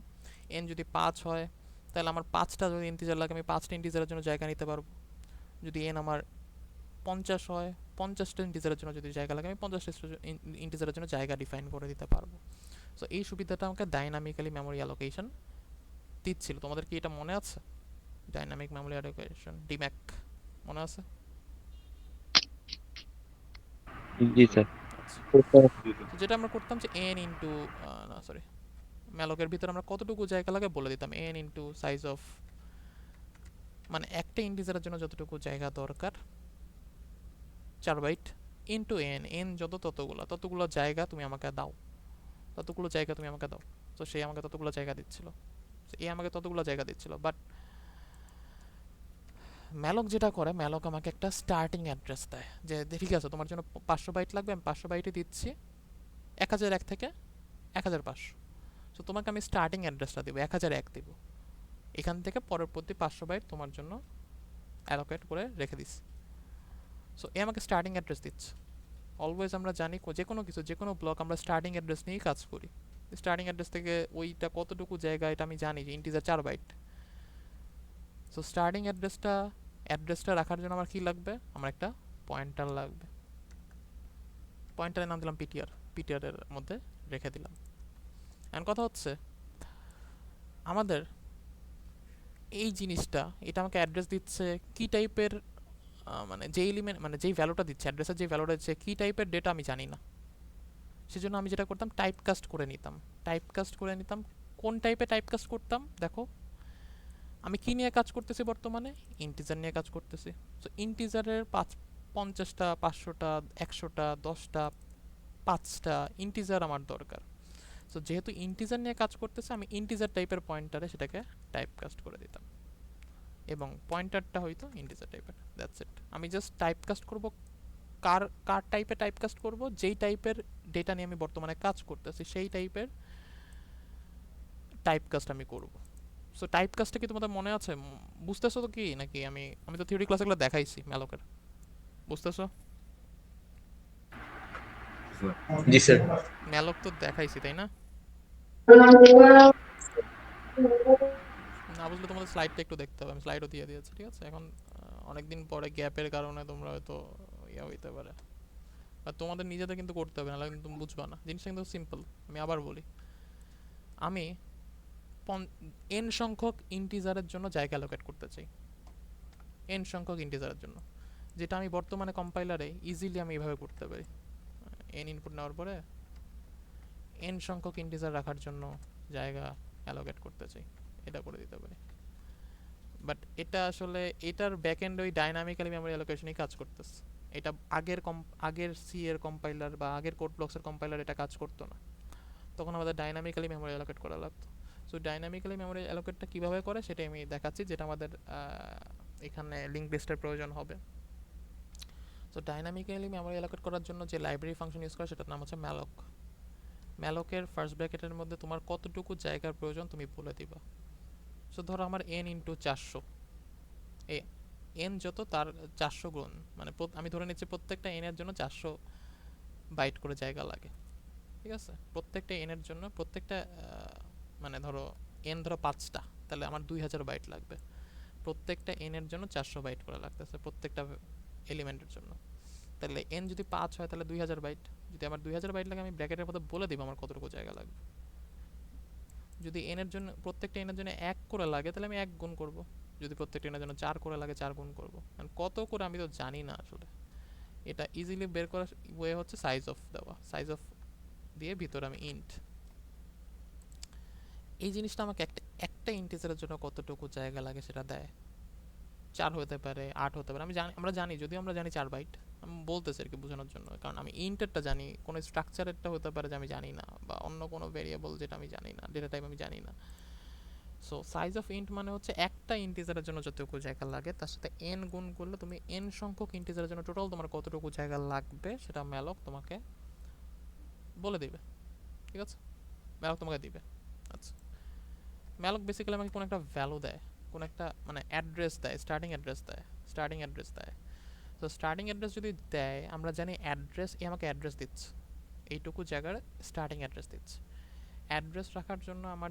এন যদি 5 হয় তাহলে আমার 5টা যদি ইন্টিজার লাগে আমি 5টা ইন্টিজারের জন্য জায়গা নিতে পারবো। যদি এন আমার 50 হয়, 50টা ইন্টিজারের জন্য যদি জায়গা লাগে আমি 50টা ইন্টিজারের জন্য জায়গা ডিফাইন করে দিতে পারবো। সো এই সুবিধাটা আমাকে ডাইনামিক্যালি মেমোরি অ্যালোকেশন দিচ্ছিল। তোমাদের কি এটা মনে আছে? ডাইনামিক মেমোরি অ্যালোকেশন, ডিম্যাক, মনে আছে? জি স্যার। তো যেটা আমরা করতাম যে এন ইন্টু, না সরি, ম্যালকের ভিতরে আমরা কতটুকু জায়গা লাগে বলে দিতাম, এন ইন্টু সাইজ অফ, মানে একটা ইন্টিজারের জন্য যতটুকু জায়গা দরকার 4 বাইট ইন্টু এন, এন যত ততগুলো জায়গা তুমি আমাকে দাও, তো সে আমাকে ততগুলো জায়গা দিচ্ছিল, আমাকে ততগুলো জায়গা দিচ্ছিল। বাট ম্যালক যেটা করে, ম্যালক আমাকে একটা স্টার্টিং অ্যাড্রেস দেয় যে ঠিক আছে তোমার জন্য 500 বাইট লাগবে, আমি 500 বাইটে দিচ্ছি 1001 থেকে 1500। সো তোমাকে আমি স্টার্টিং অ্যাড্রেসটা দেবো 1001 দেবো, এখান থেকে পরের প্রতি 500 বাইট তোমার জন্য অ্যালোকেট করে রেখে দিস। সো এ আমাকে স্টার্টিং অ্যাড্রেস দিচ্ছে। অলওয়েজ আমরা জানি যে কোনো ব্লক আমরা স্টার্টিং অ্যাড্রেস নিয়েই কাজ করি। স্টার্টিং অ্যাড্রেস থেকে ওইটা কতটুকু জায়গা এটা আমি জানি যে ইন্টিজার 4 বাইট। সো স্টার্টিং অ্যাড্রেসটা রাখার জন্য আমার কি লাগবে, আমার একটা পয়েন্টার লাগবে। পয়েন্টারের নাম দিলাম পিটিআর এর মধ্যে রেখে দিলাম। এখন কথা হচ্ছে আমাদের এই জিনিসটা, এটা আমাকে অ্যাড্রেস দিচ্ছে কি টাইপের, মানে যে এলিমেন্ট, মানে যেই ভ্যালুটা দিচ্ছে, অ্যাড্রেসের যে ভ্যালুটা দিচ্ছে কি টাইপের ডেটা আমি জানি না। সেজন্য আমি যেটা করতাম টাইপকাস্ট করে নিতাম। কোন টাইপে টাইপকাস্ট করতাম? দেখো আমি কি নিয়ে কাজ করতেছি বর্তমানে, ইন্টিজার নিয়ে কাজ করতেছি। সো ইন্টিজারের 50টা 500টা 100টা 10টা 5টা ইন্টিজার আমার দরকার। সো যেহেতু ইন্টিজার নিয়ে কাজ করতেছে আমি ইন্টিজার টাইপের পয়েন্টারে সেটাকে টাইপকাস্ট করে দিতাম, এবং পয়েন্টারটা হয়তো ইন্টিজার টাইপের। That's it. আমি জাস্ট টাইপকাস্ট করব, কার টাইপে টাইপকাস্ট করব, যেই টাইপের ডেটা নিয়ে আমি বর্তমানে কাজ করতেছি সেই টাইপের টাইপকাস্ট আমি করব। সো টাইপকাস্টটা কি তোমাদের মনে আছে? বুঝতেছো তো কি নাকি? আমি তো থিওরি ক্লাসে এগুলো দেখাইছি ম্যালকের, বুঝতেছো? জি স্যার। ম্যালক তো দেখাইছি তাই না? না বুঝলে তোমাদের স্লাইডটা একটু দেখতে হবে, আমি স্লাইডও দিয়ে দিয়েছি। ঠিক আছে, এখন অনেকদিন পরে গ্যাপের কারণে তোমরা হয়তো ইয়া হইতে পারে, আর তোমাদের নিজেদের কিন্তু করতে হবে, নাহলে কিন্তু তুমি বুঝবা না। জিনিসটা কিন্তু সিম্পল। আমি আবার বলি, আমি এন সংখ্যক ইন্টিজারের জন্য জায়গা অ্যালোকেট করতে চাই, এন সংখ্যক ইন্টিজারের জন্য, যেটা আমি বর্তমানে কম্পাইলারে ইজিলি আমি এইভাবে করতে পারি। এন ইনপুট নেওয়ার পরে এন সংখ্যক ইন্টিজার রাখার জন্য জায়গা অ্যালোকেট করতে চাই, এটা করে দিতে পারি। বাট এটা আসলে এটার ব্যাকএন্ড ওই ডাইনামিক্যালি মেমোরি অ্যালোকেশনই কাজ করতেছে। এটা আগের সি এর কম্পাইলার বা আগের কোড ব্লকসের কম্পাইলার এটা কাজ করতো না, তখন আমাদের ডাইনামিক্যালি মেমোরি অ্যালোকেট করা লাগতো। সো ডাইনামিক্যালি মেমোরি অ্যালোকেটটা কীভাবে করে সেটা আমি দেখাচ্ছি, যেটা আমাদের এখানে লিঙ্ক লিস্টের প্রয়োজন হবে। সো ডাইনামিক্যালি মেমোরি অ্যালোকেট করার জন্য যে লাইব্রেরি ফাংশন ইউজ করে সেটার নাম হচ্ছে ম্যালক। ম্যালকের ফার্স্ট ব্র্যাকেটের মধ্যে তোমার কতটুকু জায়গার প্রয়োজন তুমি বলে দিবা। সো ধরো আমার n ইন্টু 400, এ n যত তার 400 গুণ, মানে আমি ধরে নিচ্ছি প্রত্যেকটা n এর জন্য 400 বাইট করে জায়গা লাগে, ঠিক আছে? প্রত্যেকটা n এর জন্য প্রত্যেকটা মানে ধরো n ধরো 5টা, তাহলে আমার 2000 বাইট লাগবে। প্রত্যেকটা n এর জন্য 400 বাইট করে লাগতেছে প্রত্যেকটা এলিমেন্টের জন্য। তাহলে n যদি 5 হয় তাহলে 2000 বাইট। যদি আমার 2000 বাইট লাগে আমি ব্র্যাকেটের মধ্যে বলে দিব আমার কতটুকু জায়গা লাগবে। যদি n এর জন্য প্রত্যেকটা n এর জন্য 1 করে লাগে তাহলে আমি 1 গুণ করব। যদি প্রত্যেকটা n এর জন্য 4 করে লাগে 4 গুণ করব। কারণ কত করে আমি তো জানি না আসলে। এটা ইজিলি বের করার ওয়ে হচ্ছে সাইজ অফ দেওয়া, সাইজ অফ দিয়ে ভিতরে আমি ইন্ট। এই জিনিসটা আমাকে একটা ইন্টিজারের জন্য কতটুকু জায়গা লাগে সেটা দেয়। 4 হতে পারে, 8 হতে পারে, আমরা জানি, যদিও আমরা জানি 4 বাইট। আমি বলতেছি আর কি বোঝানোর জন্য, কারণ আমি ইন্টেরটা জানি, কোনো স্ট্রাকচারেরটা হতে পারে যে আমি জানি না, বা অন্য কোনো ভেরিয়েবল যেটা আমি জানি না, ডেটা টাইপ আমি জানি না। সো সাইজ অফ ইন্ট মানে হচ্ছে একটা ইন্টিজারের জন্য যতটুকু জায়গা লাগে তার সাথে n গুণ করলে তুমি n সংখ্যক ইন্টিজারের জন্য টোটাল তোমার কতটুকু জায়গা লাগবে সেটা ম্যালক তোমাকে বলে দিবে, ঠিক আছে? ম্যালক তোমাকে দিবে। আচ্ছা, ম্যালক বেসিক্যালি আমাকে কোনো একটা ভ্যালু দেয়, কোনো একটা মানে অ্যাড্রেস দেয়, স্টার্টিং অ্যাড্রেস দেয়। তো স্টার্টিং অ্যাড্রেস যদি দেয়, আমরা জানি অ্যাড্রেস, আমাকে অ্যাড্রেস দিচ্ছে, এইটুকু জায়গার স্টার্টিং অ্যাড্রেস দিচ্ছে। অ্যাড্রেস রাখার জন্য আমার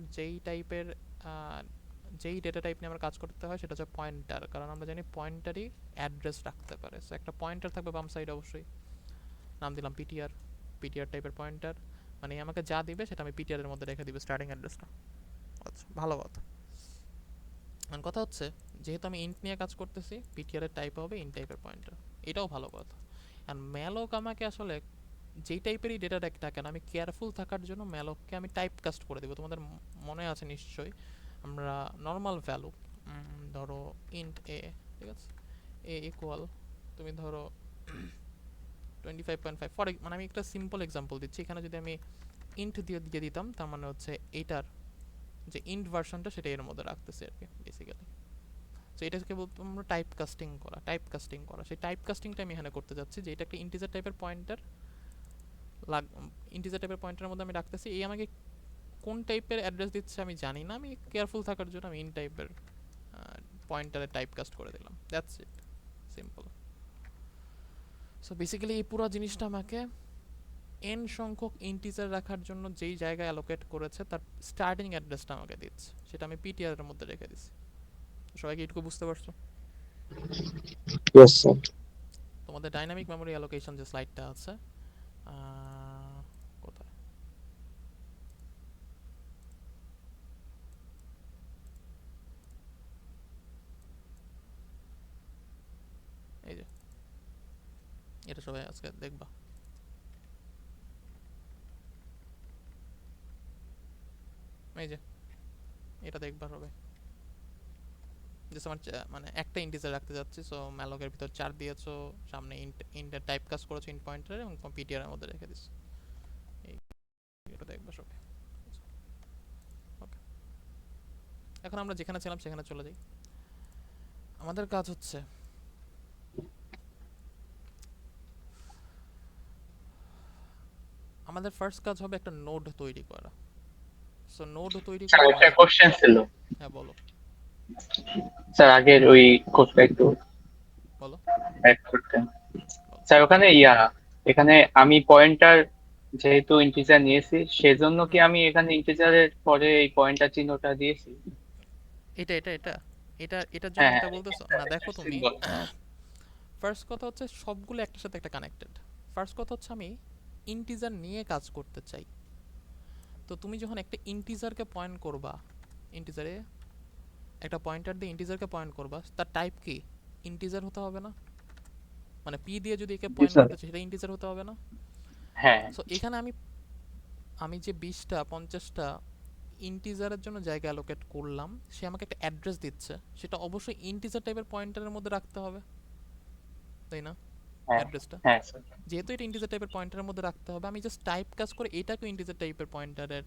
যেই ডেটা টাইপ নিয়ে আমার কাজ করতে হয় সেটা হচ্ছে পয়েন্টার, কারণ আমরা জানি পয়েন্টারই অ্যাড্রেস রাখতে পারে। সো একটা পয়েন্টার থাকবে বাম সাইড, অবশ্যই নাম দিলাম পিটিআর টাইপের পয়েন্টার, মানে আমাকে যা দিবে সেটা আমি পিটিআর এর মধ্যে রেখে দিবে স্টার্টিং অ্যাড্রেসটা। আচ্ছা, ভালো কথা। কথা হচ্ছে যেহেতু আমি ইন্ট নিয়ে কাজ করতেছি, পিটিআর এর টাইপ হবে ইন্ট টাইপের পয়েন্টার, এটাও ভালো কথা। আর ম্যালক আমাকে আসলে যেই টাইপেরই ডেটা টাইপটা কেন, আমি কেয়ারফুল থাকার জন্য ম্যালককে আমি টাইপ কাস্ট করে দেবো। তোমাদের মনে আছে নিশ্চয়ই, আমরা নর্মাল ভ্যালু ধরো ইন্ট এ, ঠিক আছে, এ ইকুয়াল তুমি ধরো 25.5 মানে আমি একটা সিম্পল এক্সাম্পল দিচ্ছি। এখানে যদি আমি ইন্ট দিয়ে দিতাম, তার মানে হচ্ছে এইটার যে ইন্ট ভার্সনটা সেটা এর মধ্যে রাখতেছি আর কি বেসিক্যালি। সো এটাকে বলতে আমরা টাইপ কাস্টিং করা। সেই টাইপ কাস্টিংটা আমি এখানে করতে যাচ্ছি, যে এটা একটা ইন্টিজার টাইপের পয়েন্টার, ইন্টিজার টাইপের পয়েন্টারের মধ্যে আমি রাখতেছি। এই আমাকে কোন টাইপের অ্যাড্রেস দিচ্ছে আমি জানি না, আমি কেয়ারফুল থাকার জন্য আমি ইন টাইপের পয়েন্টারে টাইপ কাস্ট করে দিলাম। That's it, simple. So basically এই পুরো জিনিসটা আমাকে n সংখ্যক ইন্টিজার রাখার জন্য যেই জায়গায় অ্যালোকেট করেছে তার স্টার্টিং অ্যাড্রেসটা আমাকে দিচ্ছে, সেটা আমি পিটিআর এর মধ্যে রেখে দিচ্ছি। সবাইকে এটুকু বুঝতে পারছো? Yes sir. তোমাদের ডাইনামিক মেমোরি অ্যালোকেশন যে স্লাইডটা আছে, কোথায়, এই যে, এটা সবাই আজকে দেখবা। এই যে এটা দেখবা সবাই, যে আমার মানে একটা ইন্টিজার রাখতে যাচ্ছি। সো ম্যালকের ভিতর 4 দিয়েছো, সামনে ইন্টের টাইপ কাজ করেছো ইন্ট পয়েন্টারে, এবং পিটিআর এর মধ্যে রেখে দিচ্ছি। এই এটা দেখবা সবাই। ওকে, এখন আমরা যেখানে ছিলাম সেখানে চলে যাই। আমাদের কাজ হচ্ছে আমাদের ফার্স্ট কাজ হবে একটা নোড তৈরি করা। সো নোড তৈরি স্যার করা একটা মানে কি? কোশ্চেন ছিল। হ্যাঁ বলো স্যার আগের ওই কোডটা একটু বলো অ্যাড করতেন। বলো। স্যার ওখানে এখানে আমি পয়েন্টার যেহেতু ইন্টিজার নিয়েছি, সেজন্য কি আমি এখানে ইন্টিজারের পরে এই পয়েন্টার চিহ্নটা দিয়েছি? এটা এটা এটা এটা এটার জন্য হ্যাঁ এটা হ্যাঁ, বলতেছো না? দেখো তুমি, সিম্বল। ফার্স্ট কথা হচ্ছে সবগুলো একটার সাথে একটা কানেক্টেড। ফার্স্ট কথা হচ্ছে আমি ইন্টিজার নিয়ে কাজ করতে চাই। তো তুমি যখন একটা ইন্টিজারকে পয়েন্ট করবা, ইন্টিজারে একটা পয়েন্টার দিয়ে ইন্টিজারকে পয়েন্ট করবা, তার টাইপ কি? ইন্টিজার হতে হবে না? মানে পি দিয়ে যদি একে জি পয়েন্ট স্যার। করতে চাই, সেটা ইন্টিজার হতে হবে না? হ্যাঁ সো এখানে আমি আমি যে 20টা 50টা ইন্টিজারের জন্য জায়গা অ্যালোকেট করলাম, সে আমাকে একটা অ্যাড্রেস দিচ্ছে, সেটা অবশ্যই ইন্টিজার টাইপের পয়েন্টারের মধ্যে রাখতে হবে, তাই না? হ্যাঁ অ্যাড্রেসটা। হ্যাঁ স্যার। যেহেতু এটা ইন্টিজার টাইপের পয়েন্টারের মধ্যে রাখতে হবে, আমি জাস্ট টাইপ কাজ করে এটাকে ইন্টিজার টাইপের পয়েন্টারের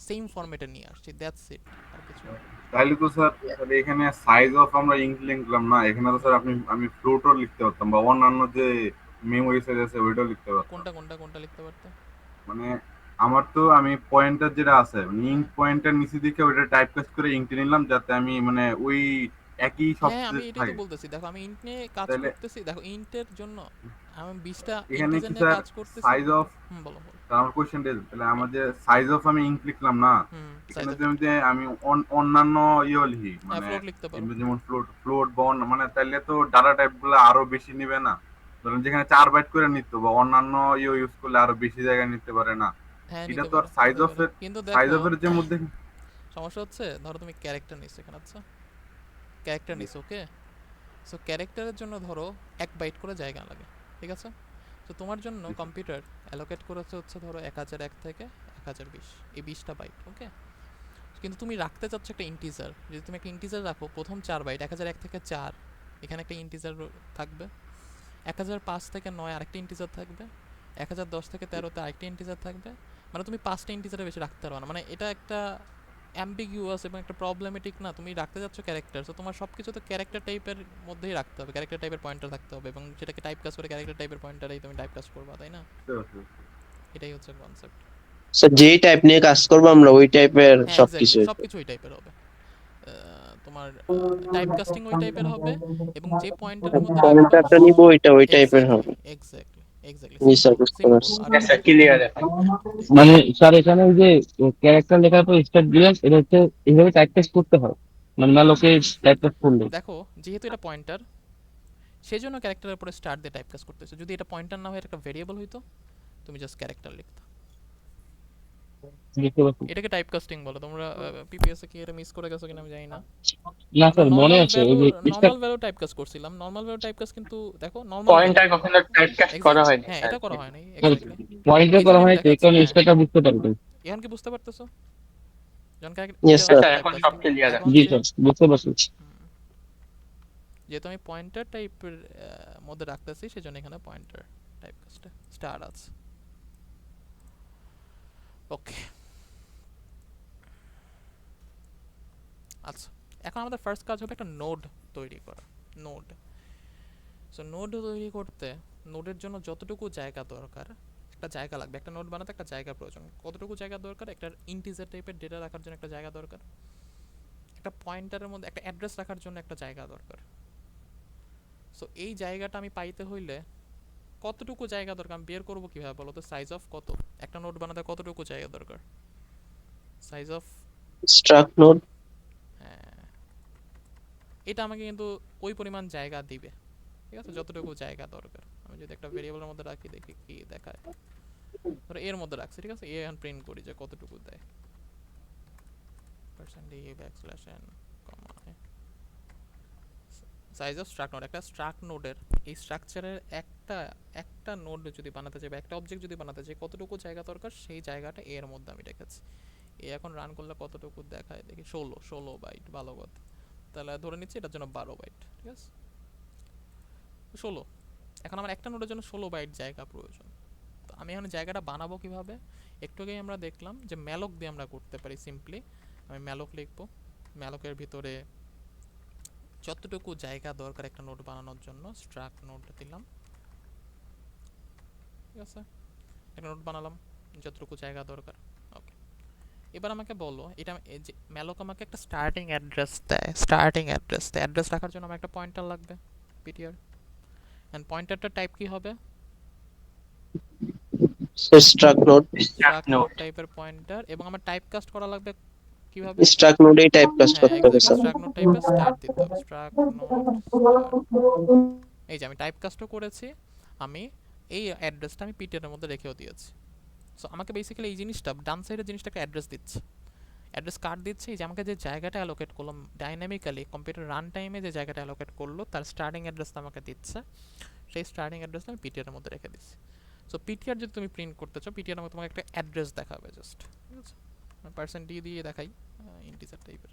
সেম ফরম্যাটে নিয়ে আসছি, দ্যাটস ইট, আর কিছু না। তাহলে তো স্যার তাহলে এখানে সাইজ অফ আমরা ইঙ্ক লিখলাম না, এখানে তো স্যার আমি ফ্লোটও লিখতে পারতাম বা অন্যান্য যে মেমোরি সাইজ আছে ওইটাও লিখতে পারতাম। কোনটা লিখতে পারতে? মানে আমার তো আমি পয়েন্টার যেটা আছে ইঙ্ক হুম। পয়েন্টার নিচে দিকে ওইটা টাইপ কাজ করে ইঙ্কটা নিলাম যাতে আমি মানে ওই একই হ্যাঁ, সবচেয়ে আমি এটাই তো থাকে। বলতেছি, দেখো আমি ইন্ট নিয়ে কাজ তাহলে করতেছি, দেখো ইন্টের জন্য আমি 20টা এখানে ইন্টিজার কি নিয়ে স্যার কাজ করতেছি। সাইজ অফ, বলো বলো। আমার কোশ্চেনটা তাহলে আমার যে সাইজ অফ আমি ইঙ্ক লিখলাম না, সাইজ এখানে অফ যে আমি ইন্ট, যে আমি অন্যান্য ইয়ে লিখি হ্যাঁ মানে ফ্লোট লিখতে পারো। এমনি যেমন ফ্লোট ফ্লোট বা মানে তাহলে তো ডাটা টাইপ গুলো আরো বেশি নিবে না? ধরেন যেখানে 4 বাইট করে নিত বা অন্যান্য ইয়ে ইউজ করলে আরো বেশি জায়গা নিতে পারে না? হ্যাঁ এটা নিতে তো আর পারে, সাইজ নিতে অফ পারে, এর কিন্তু সাইজ দেখো অফ এর যে মধ্যে সমস্যা হচ্ছে, ধরো তুমি ক্যারেক্টার নিছো এখানে, আচ্ছা ক্যারেক্টার নিছো, ওকে। সো ক্যারেক্টারের জন্য ধরো 1 বাইট করে জায়গা লাগে, ঠিক আছে। তো তোমার জন্য কম্পিউটার অ্যালোকেট করেছে হচ্ছে ধরো 1001 থেকে 1020, এই 20টা বাইট, ওকে। কিন্তু তুমি রাখতে চাচ্ছ একটা ইন্টিজার, যদি তুমি একটা ইন্টিজার রাখো প্রথম 4 বাইট 1001 থেকে 4, এখানে একটা ইন্টিজার থাকবে, 1005 থেকে 9 আরেকটা ইন্টিজার থাকবে, 1010 থেকে 13তে আরেকটা ইন্টিজার থাকবে, মানে তুমি 5টা ইন্টিজারের বেশি রাখতে পারবে না, মানে এটা একটা অ্যাম্বিগুয়াস এবং একটা প্রবলেমেটিক না, তুমি রাখতে যাচ্ছ ক্যারেক্টার, সো তোমার সব কিছু তো ক্যারেক্টার টাইপের মধ্যেই রাখতে হবে, ক্যারেক্টার টাইপের পয়েন্টার থাকতে হবে, এবং সেটাকে টাইপ কাজ করে ক্যারেক্টার টাইপের পয়েন্টারেই তুমি টাইপ কাজ করবা, তাই না? এটাই হচ্ছে কনসেপ্ট। স্যার যেই টাইপ নিয়ে কাজ করবো আমরা ওই টাইপের হ্যাঁ এক্স্যাক্টলি, সবকিছু। সবকিছু ওই টাইপের হবে। তোমার টাইপ কাস্টিং ওই টাইপের হবে, এবং যে পয়েন্টারের মধ্যে রাখবা, পয়েন্টারটা নিব ওইটা ওই টাইপের এক্স্যাক্টলি হবে। এক্স্যাক্টলি এক্স্যাক্টলি, জি স্যার, সিম্পল বুঝতে সিম্পল, পারছি। আর হ্যাঁ কিছু স্যার না। ক্লিয়ার এখন। এটাই। মানে স্যার এখানে ওই যে ক্যারেক্টার লেখার পর স্টার্ট দিলেন, এটা হচ্ছে এইভাবে টাইপ টেস্ট করতে হয়, মানে ম্যালোকে টাইপ টেস্ট করলে। দেখো যেহেতু এটা পয়েন্টার, সেই জন্য ক্যারেক্টারের উপরে স্টার দিয়ে টাইপ কাজ করতেছে। যদি এটা পয়েন্টার না হয়, এটা একটা ভেরিয়েবল হইতো, তুমি জাস্ট ক্যারেক্টার লিখতো। দেখতে পাচ্ছি। এটাকে টাইপ কাস্টিং বলো। তোমরা পিপিএস এ কি এটা মিস করে গেছো কিনা আমি জানি না। না আমরা স্যার মনে আছে ওই যে নর্মাল ভ্যালু টাইপ কাজ করছিলাম, নর্মাল ভ্যালু টাইপ কাজ, কিন্তু দেখো নর্মাল ভ্যালু পয়েন্টার কখনো টাইপকাস্ট করা এক্স্যাক্টলি, হয়নি হ্যাঁ স্যার। এটা করা হয় নাই এক্স্যাক্টলি। পয়েন্টার এই করা জন্য আমি হয় তো এই দেখাচ্ছি, কারণে হ্যাঁ স্টারটা বুঝতে পারবেন। এখন কি বুঝতে পারতেছো? যখন ইয়েস এটা হ্যাঁ স্যার। হচ্ছে স্যার টাইপ এখন সব কাস্টিং। ক্লিয়ার এখন জি যে স্যার বুঝতে পারছি। যেহেতু আমি পয়েন্টার টাইপের মধ্যে রাখতেছি, সেজন্য এখানে পয়েন্টার টাইপ কাজটা স্টার আছে, ওকে। আচ্ছা, এখন আমাদের ফার্স্ট কাজ হবে একটা নোড তৈরি করা। নোড, সো নোড তৈরি করতে নোডের জন্য যতটুকু জায়গা দরকার, একটা জায়গা লাগবে, একটা নোড বানাতে একটা জায়গা প্রয়োজন। কতটুকু জায়গা দরকার? একটা ইন্টিজার টাইপের ডেটা রাখার জন্য একটা জায়গা দরকার, একটা পয়েন্টারের মধ্যে একটা অ্যাড্রেস রাখার জন্য একটা জায়গা দরকার। সো এই জায়গাটা আমি পাইতে হইলে কতটুকু জায়গা দরকার আমি বের করবো কিভাবে বলো তো? সাইজ অফ কত, একটা নোড বানাতে কতটুকু জায়গা দরকার? Size of, struct node. হ্যাঁ, এটা আমাকে কিন্তু ওই পরিমাণ জায়গা দিবে, ঠিক আছে, যতটুকু জায়গা দরকার। আমি যদি একটা ভেরিয়েবলের মধ্যে রাখি, দেখি কি দেখায়। ধরো এর মধ্যে রাখছি, ঠিক আছে, এ এখন প্রিন্ট করি যে কতটুকু দেয়। %d\n, size of struct node, একটা স্ট্রাক্ট নোডের এই স্ট্রাকচারের একটা নোড যদি বানাতে চাই বা একটা অবজেক্ট যদি বানাতে চাই, কতটুকু জায়গা দরকার সেই জায়গাটা এর মধ্যে আমি রেখেছি। এ এখন রান করলে কতটুকু দেখায় দেখি, 16 বাইট, ভালো কথা। তাহলে ধরে নিচ্ছি এটার জন্য 12 বাইট, ঠিক আছে, 16। এখন আমার একটা নোডের জন্য 16 বাইট জায়গা প্রয়োজন। তো আমি এখন জায়গাটা বানাবো কিভাবে? একটু আগেই আমরা দেখলাম যে ম্যালক দিয়ে আমরা করতে পারি সিম্পলি। আমি ম্যালক লিখবো, ম্যালকের ভিতরে যতটুকু জায়গা দরকার একটা নোড বানানোর জন্য স্ট্রাক্ট নোড দিলাম, ঠিক আছে, একটা নোড বানালাম যতটুকু জায়গা দরকার, ওকে। এবার আমাকে বলো, এটা এই যে ম্যালক আমাকে একটা স্টার্টিং অ্যাড্রেস দেয়, অ্যাড্রেস রাখার জন্য আমার একটা পয়েন্টার লাগবে, পিটিআর, এন্ড পয়েন্টারটার টাইপ কি হবে? Struct node. Struct struct node node. টাইপের পয়েন্টার, এবং আমার টাইপ কাস্ট করা লাগবে কিভাবে? স্ট্রাক্ট নোডেই টাইপ কাজ হ্যাঁ করতে হবে এক্স্যাক্টলি, স্যার। স্ট্রাক্ট নোড টাইপের স্টার্ট দিতে হবে, স্ট্রাক্ট নোড স্টার্ট। এই যে আমি টাইপ কাস্টও করেছি, আমি এই অ্যাড্রেসটা আমি পিটিআর এর মধ্যে রেখেও দিয়েছি। সো আমাকে বেসিক্যালি এই জিনিসটা ডান সাইডের জিনিসটা একটা অ্যাড্রেস দিচ্ছে, অ্যাড্রেস কার্ড দিচ্ছে, এই যে আমাকে যে জায়গাটা অ্যালোকেট করলাম ডাইনামিক্যালি কম্পিউটার রান টাইমে, যে জায়গাটা অ্যালোকেট করলো তার স্টার্টিং অ্যাড্রেসটা আমাকে দিচ্ছে, সেই স্টার্টিং অ্যাড্রেসটা আমি পিটিআর এর মধ্যে রেখে দিচ্ছি। সো পিটিআর যদি তুমি প্রিন্ট করতে চাও, পিটিআর আমাকে তোমাকে একটা অ্যাড্রেস দেখাবে জাস্ট, ঠিক আছে। %d দিয়ে দেখাই, ইন্টিজার টাইপের,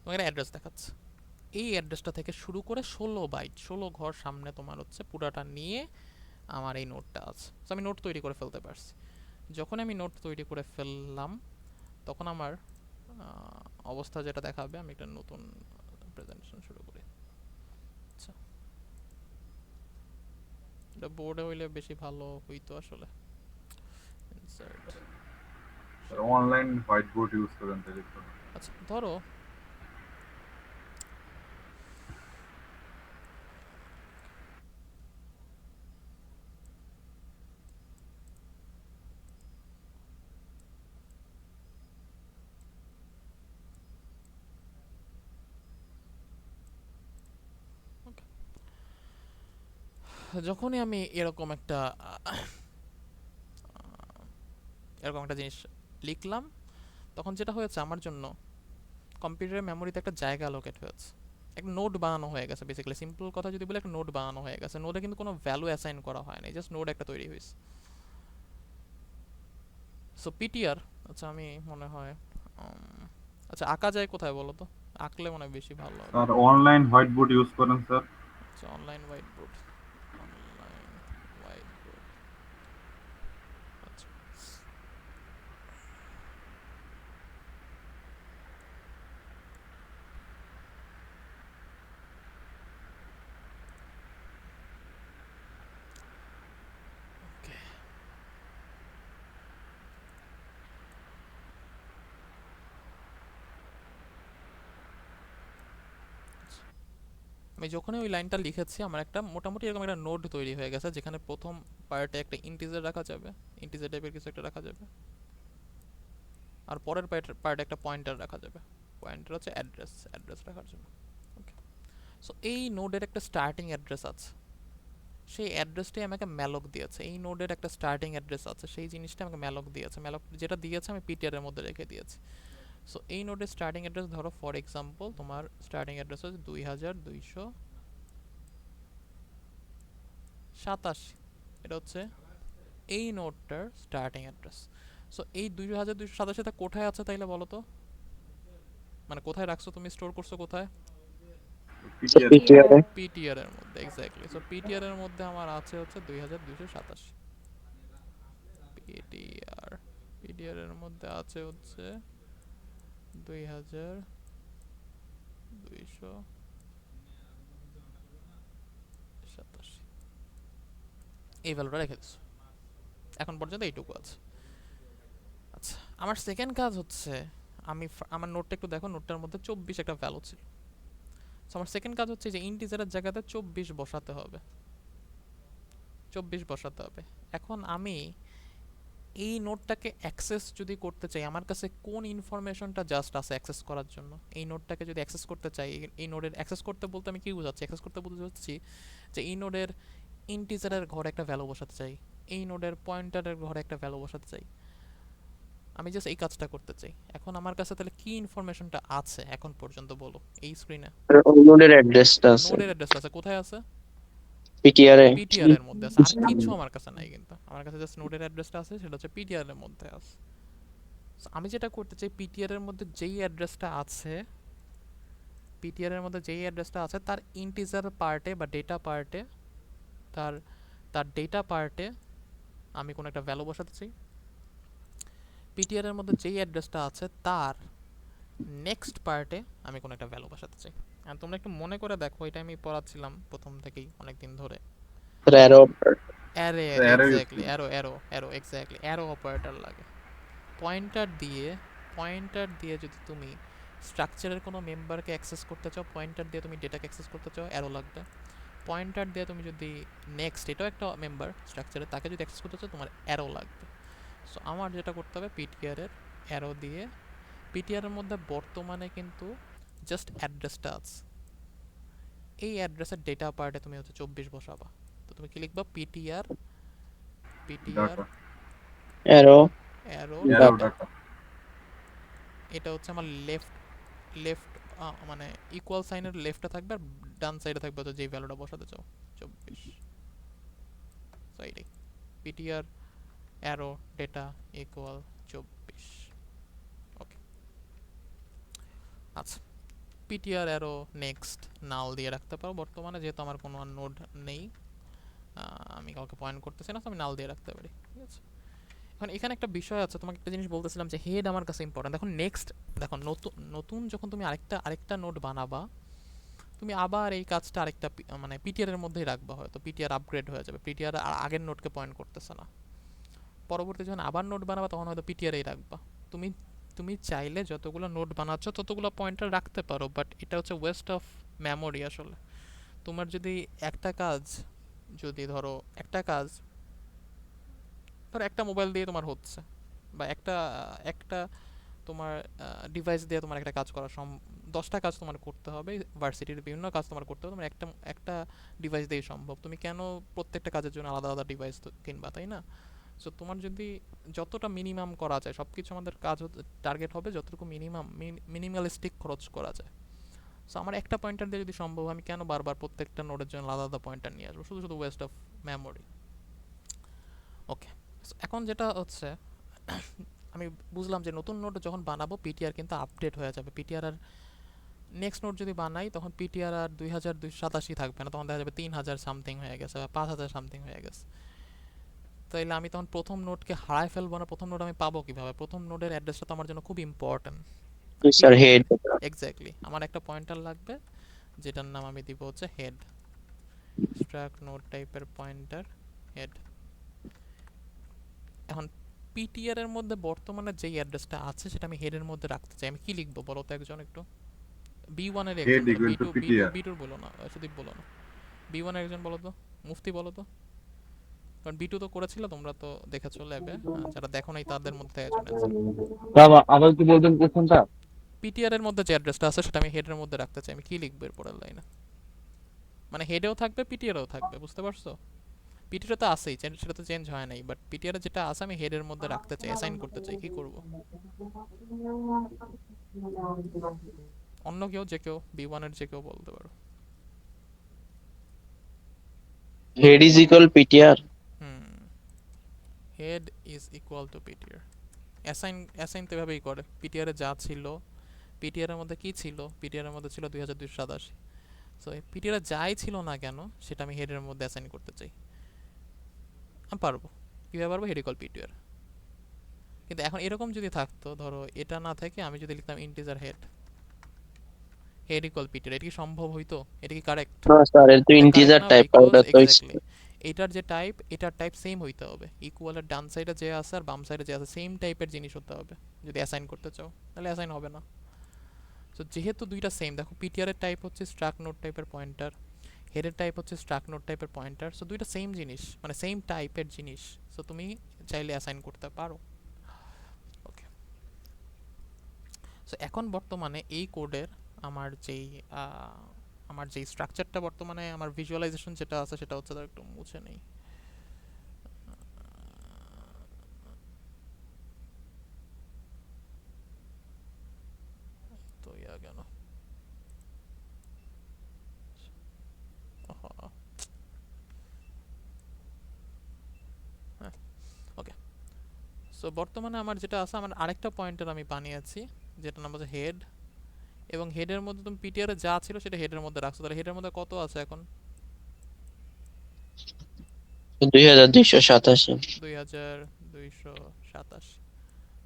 তোমাকে একটা অ্যাড্রেস দেখাচ্ছে। এই অ্যাড্রেসটা থেকে শুরু করে 16 বাইট 16 ঘর সামনে তোমার হচ্ছে পুরাটা নিয়ে আমার এই নোটটা আছে। তো আমি নোট তৈরি করে ফেলতে পারছি। যখন আমি নোট তৈরি করে ফেললাম তখন আমার অবস্থা যেটা দেখাবে, আমি একটা নতুন প্রেজেন্টেশন শুরু করি। আচ্ছা, এটা বোর্ডে হইলে বেশি ভালো হইতো আসলে। Insert. Online white board use করেন তাহলে তো। আচ্ছা ধরো যখনই আমি এরকম একটা জিনিস লিখলাম, তখন যেটা হয়েছে আমার জন্য কম্পিউটারের মেমোরিতে একটা জায়গা অ্যালোকেট হয়েছে, একটা নোড বানানো হয়ে গেছে। বেসিক্যালি সিম্পল কথা যদি বলি, একটা নোড বানানো হয়ে গেছে। নোডে কিন্তু কোনো ভ্যালু অ্যাসাইন করা হয় না, জাস্ট নোড একটা তৈরি হয়েছে। সো পিটিআর, আচ্ছা আমি মনে হয় আচ্ছা আঁকা যায় কোথায় বলো তো? আঁকলে মনে হয় বেশি ভালো হবে। Sir online white board use করেন স্যার। আচ্ছা online white board, online white board. আচ্ছা ওকে, আমি যখনই ওই লাইনটা লিখেছি আমার একটা মোটামুটি এরকম একটা নোড তৈরি হয়ে গেছে, যেখানে প্রথম পার্টে একটা ইন্টিজার রাখা যাবে, ইন্টিজার টাইপের কিছু একটা রাখা যাবে, আর পরের পার্টে একটা পয়েন্টার রাখা যাবে। পয়েন্টার হচ্ছে অ্যাড্রেস, অ্যাড্রেস রাখার জন্য। ওকে, সো এই নোডের একটা স্টার্টিং অ্যাড্রেস আছে, সেই অ্যাড্রেসটাই আমাকে ম্যালক দিয়েছে। এই নোডের একটা স্টার্টিং অ্যাড্রেস আছে, সেই জিনিসটা আমাকে ম্যালক দিয়েছে। ম্যালক যেটা দিয়েছে আমি পিটিআর এর মধ্যে রেখে দিয়েছি। সো এই নোডের স্টার্টিং অ্যাড্রেস ধরো ফর এক্সাম্পল তোমার স্টার্টিং অ্যাড্রেস হচ্ছে 2287। এটা হচ্ছে এই নোডটার স্টার্টিং অ্যাড্রেস। সো এই 2287টা কোথায় আছে তাইলে বলো তো? মানে কোথায় রাখছো তুমি, স্টোর করছো কোথায়? পিটিআর পিটিআর এর মধ্যে, এক্স্যাক্টলি। সো পিটিআর এর মধ্যে আমার আছে হচ্ছে 2287। পিটিআর, পিটিআর এর মধ্যে আছে হচ্ছে 2287। এই ভ্যালুটা রেখে দিচ্ছ, এখন পর্যন্ত এইটুকু আছে। আচ্ছা আমার সেকেন্ড কাজ হচ্ছে, আমার নোটটা একটু দেখো, নোটটার মধ্যে 24 একটা ভ্যালু ছিল। সো আমার সেকেন্ড কাজ হচ্ছে যে ইন্টিজারের জায়গাতে 24 বসাতে হবে, 24 বসাতে হবে। এখন আমি এই নোটটাকে অ্যাক্সেস যদি করতে চাই, আমার কাছে কোন ইনফরমেশনটা জাস্ট আছে অ্যাক্সেস করার জন্য? এই নোটটাকে যদি অ্যাক্সেস করতে চাই, এই নোডের অ্যাক্সেস করতে বলতে আমি কি বোঝাচ্ছি? অ্যাক্সেস করতে বোঝাচ্ছি যে এই নোডের ইন্টিজারের ঘরে একটা ভ্যালু বসাতে চাই, এই নোডের পয়েন্টারের ঘরে একটা ভ্যালু বসাতে চাই। আমি জাস্ট এই কাজটা করতে চাই। এখন আমার কাছে তাহলে কি ইনফরমেশনটা আছে এখন পর্যন্ত বলো এই স্ক্রিনে? নোডের অ্যাড্রেসটা আছে নোডের অ্যাড্রেসটা আছে, কোথায় আছে? পিটিআর এ। পিটিআর এর মধ্যে আছে। আর কিছু আমার কাছে নাই, কিন্তু আমার কাছে জাস্ট নোডের অ্যাড্রেসটা আছে, সেটা হচ্ছে পিটিআর এর মধ্যে আছে। So, আমি যেটা করতে চাই, পিটিআর এর মধ্যে যেই অ্যাড্রেসটা আছে, পিটিআর এর মধ্যে যেই অ্যাড্রেসটা আছে তার ইন্টিজার পার্টে বা ডেটা পার্টে, তার তার ডেটা পার্টে আমি কোনো একটা ভ্যালু বসাতে চাই। পিটিআর এর মধ্যে যেই অ্যাড্রেসটা আছে তার নেক্সট পার্টে আমি কোনো একটা ভ্যালু বসাতে চাই। আর তোমরা একটু মনে করে দেখো, এটা আমি পড়াচ্ছিলাম প্রথম থেকেই অনেক দিন ধরে। Arrow array, arrow use exactly, arrow exactly, arrow operator লাগে। পয়েন্টার দিয়ে যদি তুমি স্ট্রাকচারের কোনো মেম্বারকে অ্যাক্সেস করতে চাও, পয়েন্টার দিয়ে তুমি ডেটাকে অ্যাক্সেস করতে চাও, অ্যারো লাগবে। পয়েন্টার দিয়ে তুমি যদি নেক্সট, এটাও একটা মেম্বার স্ট্রাকচারে, তাকে যদি অ্যাক্সেস করতে চাও তোমার অ্যারো লাগবে। সো আমার যেটা করতে হবে, পিটিআর এর অ্যারো দিয়ে, পিটিআর এর মধ্যে বর্তমানে কিন্তু জাস্ট অ্যাড্রেসটা আছে, এই অ্যাড্রেসের ডেটা পার্টে তুমি হচ্ছে 24 বসাবা। তো তুমি কি লিখবা? PTR data arrow arrow arrow data. Data. এটা হচ্ছে আমার লেফট লেফট মানে ইকুয়াল সাইনের লেফটে থাকবে, আর ডান সাইডে থাকবে তো যেই ভ্যালুটা বসাতে চাও 24। সো এইটাই পিটিআর অ্যারো ডেটা ইকুয়াল 24। ওকে, আচ্ছা পিটিআর অ্যারো নেক্সট নাল দিয়ে রাখতে পারো। বর্তমানে যেহেতু আমার কোনো নোড নেই, আমি কাউকে পয়েন্ট করতেছি না, তো আমি নাল দিয়ে রাখতে পারি। ঠিক আছে, এখন এখানে একটা বিষয় আছে, তোমাকে একটা জিনিস বলতেছিলাম যে হেড আমার কাছে ইম্পর্টেন্ট। দেখো নেক্সট, দেখো নতুন নতুন যখন তুমি আরেকটা নোড বানাবা, তুমি আবার এই কাজটা আরেকটা মানে পিটিআর এর মধ্যেই রাখবা, হয়তো পিটিআর আপগ্রেড হয়ে যাবে, পিটিআর আগের নোডকে পয়েন্ট করতেছে না। পরবর্তী যখন আবার নোড বানাবা তখন হয়তো পিটিআরই রাখবা। তুমি তুমি চাইলে যতগুলো নোড বানাচ্ছ ততগুলো পয়েন্টার রাখতে পারো, বাট এটা হচ্ছে ওয়েস্ট অফ মেমোরি আসলে। তোমার যদি একটা কাজ, যদি ধরো একটা কাজ, ধরো একটা মোবাইল দিয়ে তোমার হচ্ছে, বা একটা একটা তোমার ডিভাইস দিয়ে তোমার একটা কাজ করা 10টা কাজ তোমার করতে হবে, ভার্সিটির বিভিন্ন কাজ তোমার করতে হবে, তোমার একটা একটা ডিভাইস দিয়েই সম্ভব। তুমি কেন প্রত্যেকটা কাজের জন্য আলাদা আলাদা ডিভাইস কিনবা, তাই না? সো তোমার যদি যতটা মিনিমাম করা যায়, সব কিছু আমাদের কাজ টার্গেট হবে যতটুকু মিনিমালিস্টিক খরচ করা যায়। সো আমার একটা পয়েন্টার দিয়ে যদি সম্ভব, আমি কেন বারবার প্রত্যেকটা নোডের জন্য আলাদা আলাদা পয়েন্টার নিয়ে আসবো, শুধু শুধু ওয়েস্ট অফ মেমোরি। ওকে, এখন যেটা হচ্ছে, আমি বুঝলাম যে নতুন নোড যখন বানাবো পিটিআর কিন্তু আপডেট হয়ে যাবে। পিটিআর আর নেক্সট নোড যদি বানাই তখন পিটিআর আর 2287 থাকবে না, তখন দেখা যাবে 3000 সামথিং হয়ে গেছে বা 5000 সামথিং হয়ে গেছে। তাইলে আমি তখন প্রথম নোডকে হারায় ফেলবো না। প্রথম নোড আমি পাবো কিভাবে? প্রথম নোডের অ্যাড্রেসটা তো আমার জন্য খুব ইম্পর্টেন্ট। Sir head. এক্স্যাক্টলি, আমার একটা পয়েন্টার লাগবে যেটার নাম আমি দিব হচ্ছে হেড, স্ট্রাক নোড টাইপের পয়েন্টার হেড। এখন পিটিআর এর মধ্যে বর্তমানে যেই অ্যাড্রেসটা আছে সেটা আমি হেডের মধ্যে রাখতে চাই। আমি কি লিখবো বলো তো একজন একটু? বি1 এর একজন হেড বলো, ইকুয়াল টু পিটিআর। বি2 বলো না, সুদীপ বলো না, বি1 এর একজন বলো তো, মুফতি বলো তো, কারণ বি2 তো করেছিল, তোমরা তো দেখেছো ল্যাবে, যারা দেখো নাই তাদের মধ্যে একজন আছে। বাবা আবার কি বলবেন কোনটা? পিটিআর এর মধ্যে যে অ্যাড্রেসটা আছে সেটা আমি হেডের মধ্যে রাখতে চাই। আমি কি লিখবো এর পরের লাইনে? মানে হেডেও থাকবে পিটিআরও থাকবে, বুঝতে পারছো? পিটিআর তো আছেই, সেটা তো চেঞ্জ হয় নাই, বাট পিটিআর যেটা আছে আমি হেডের মধ্যে রাখতে চাই, অ্যাসাইন করতে চাই। কি করব? অন্য কেউ, যে কেউ, বি1 এর যে কেউ বলতে পারো। Head is equal PTR. Hmm, head is equal to PTR. Assign তো এভাবেই করে। পিটিআর এ যা ছিল, পিটিআর এর মধ্যে কি ছিল? পিটিআর এর মধ্যে ছিল 2287। সো পিটিআর এ যাই ছিল না কেন সেটা আমি হেডের মধ্যে অ্যাসাইন করতে চাই। আমি পারবো। কীভাবে পারবো? Head equal PTR. কিন্তু এখন এরকম যদি থাকতো, ধরো এটা না থেকে আমি যদি লিখতাম integer head, head equal PTR, এটা কি সম্ভব হইতো? এটা কি কারেক্ট? না স্যার, এর তো এটা কারেক্ট ইন্টিজার না, টাইপ, বিকজ ওটা তো এক্স্যাক্টলি এটার যে টাইপ, এটার টাইপ সেম হইতে হবে। ইকুয়ালের ডান সাইডে যে আছে আর বাম সাইডে যে আছে সেম টাইপের জিনিস হতে হবে যদি অ্যাসাইন করতে চাও, তাহলে অ্যাসাইন হবে না। সো যেহেতু দুইটা সেম, দেখো পিটিআর এর টাইপ হচ্ছে স্ট্রাক নোড টাইপের পয়েন্টার, হেডের টাইপ হচ্ছে স্ট্রাক নোড টাইপের পয়েন্টার। সো দুইটা সেম জিনিস, মানে সেম টাইপের জিনিস। সো তুমি চাইলে অ্যাসাইন করতে পারো। ওকে, সো এখন বর্তমানে এই কোডের আমার যেই আমার যেই স্ট্রাকচারটা বর্তমানে আমার ভিজুয়ালাইজেশন যেটা আছে সেটা হচ্ছে, তার একটু মুছে নেই। তো ইয়া কেন, হ্যাঁ, ওকে। সো বর্তমানে আমার যেটা আছে, আমার আরেকটা পয়েন্টার আমি বানিয়েছি যেটা নাম হচ্ছে হেড, এবং হেডের মধ্যে তুমি পিটিআর এ যা ছিল সেটা হেডের মধ্যে রাখছো। তাহলে হেডের মধ্যে কত আছে এখন? 2287। 2227।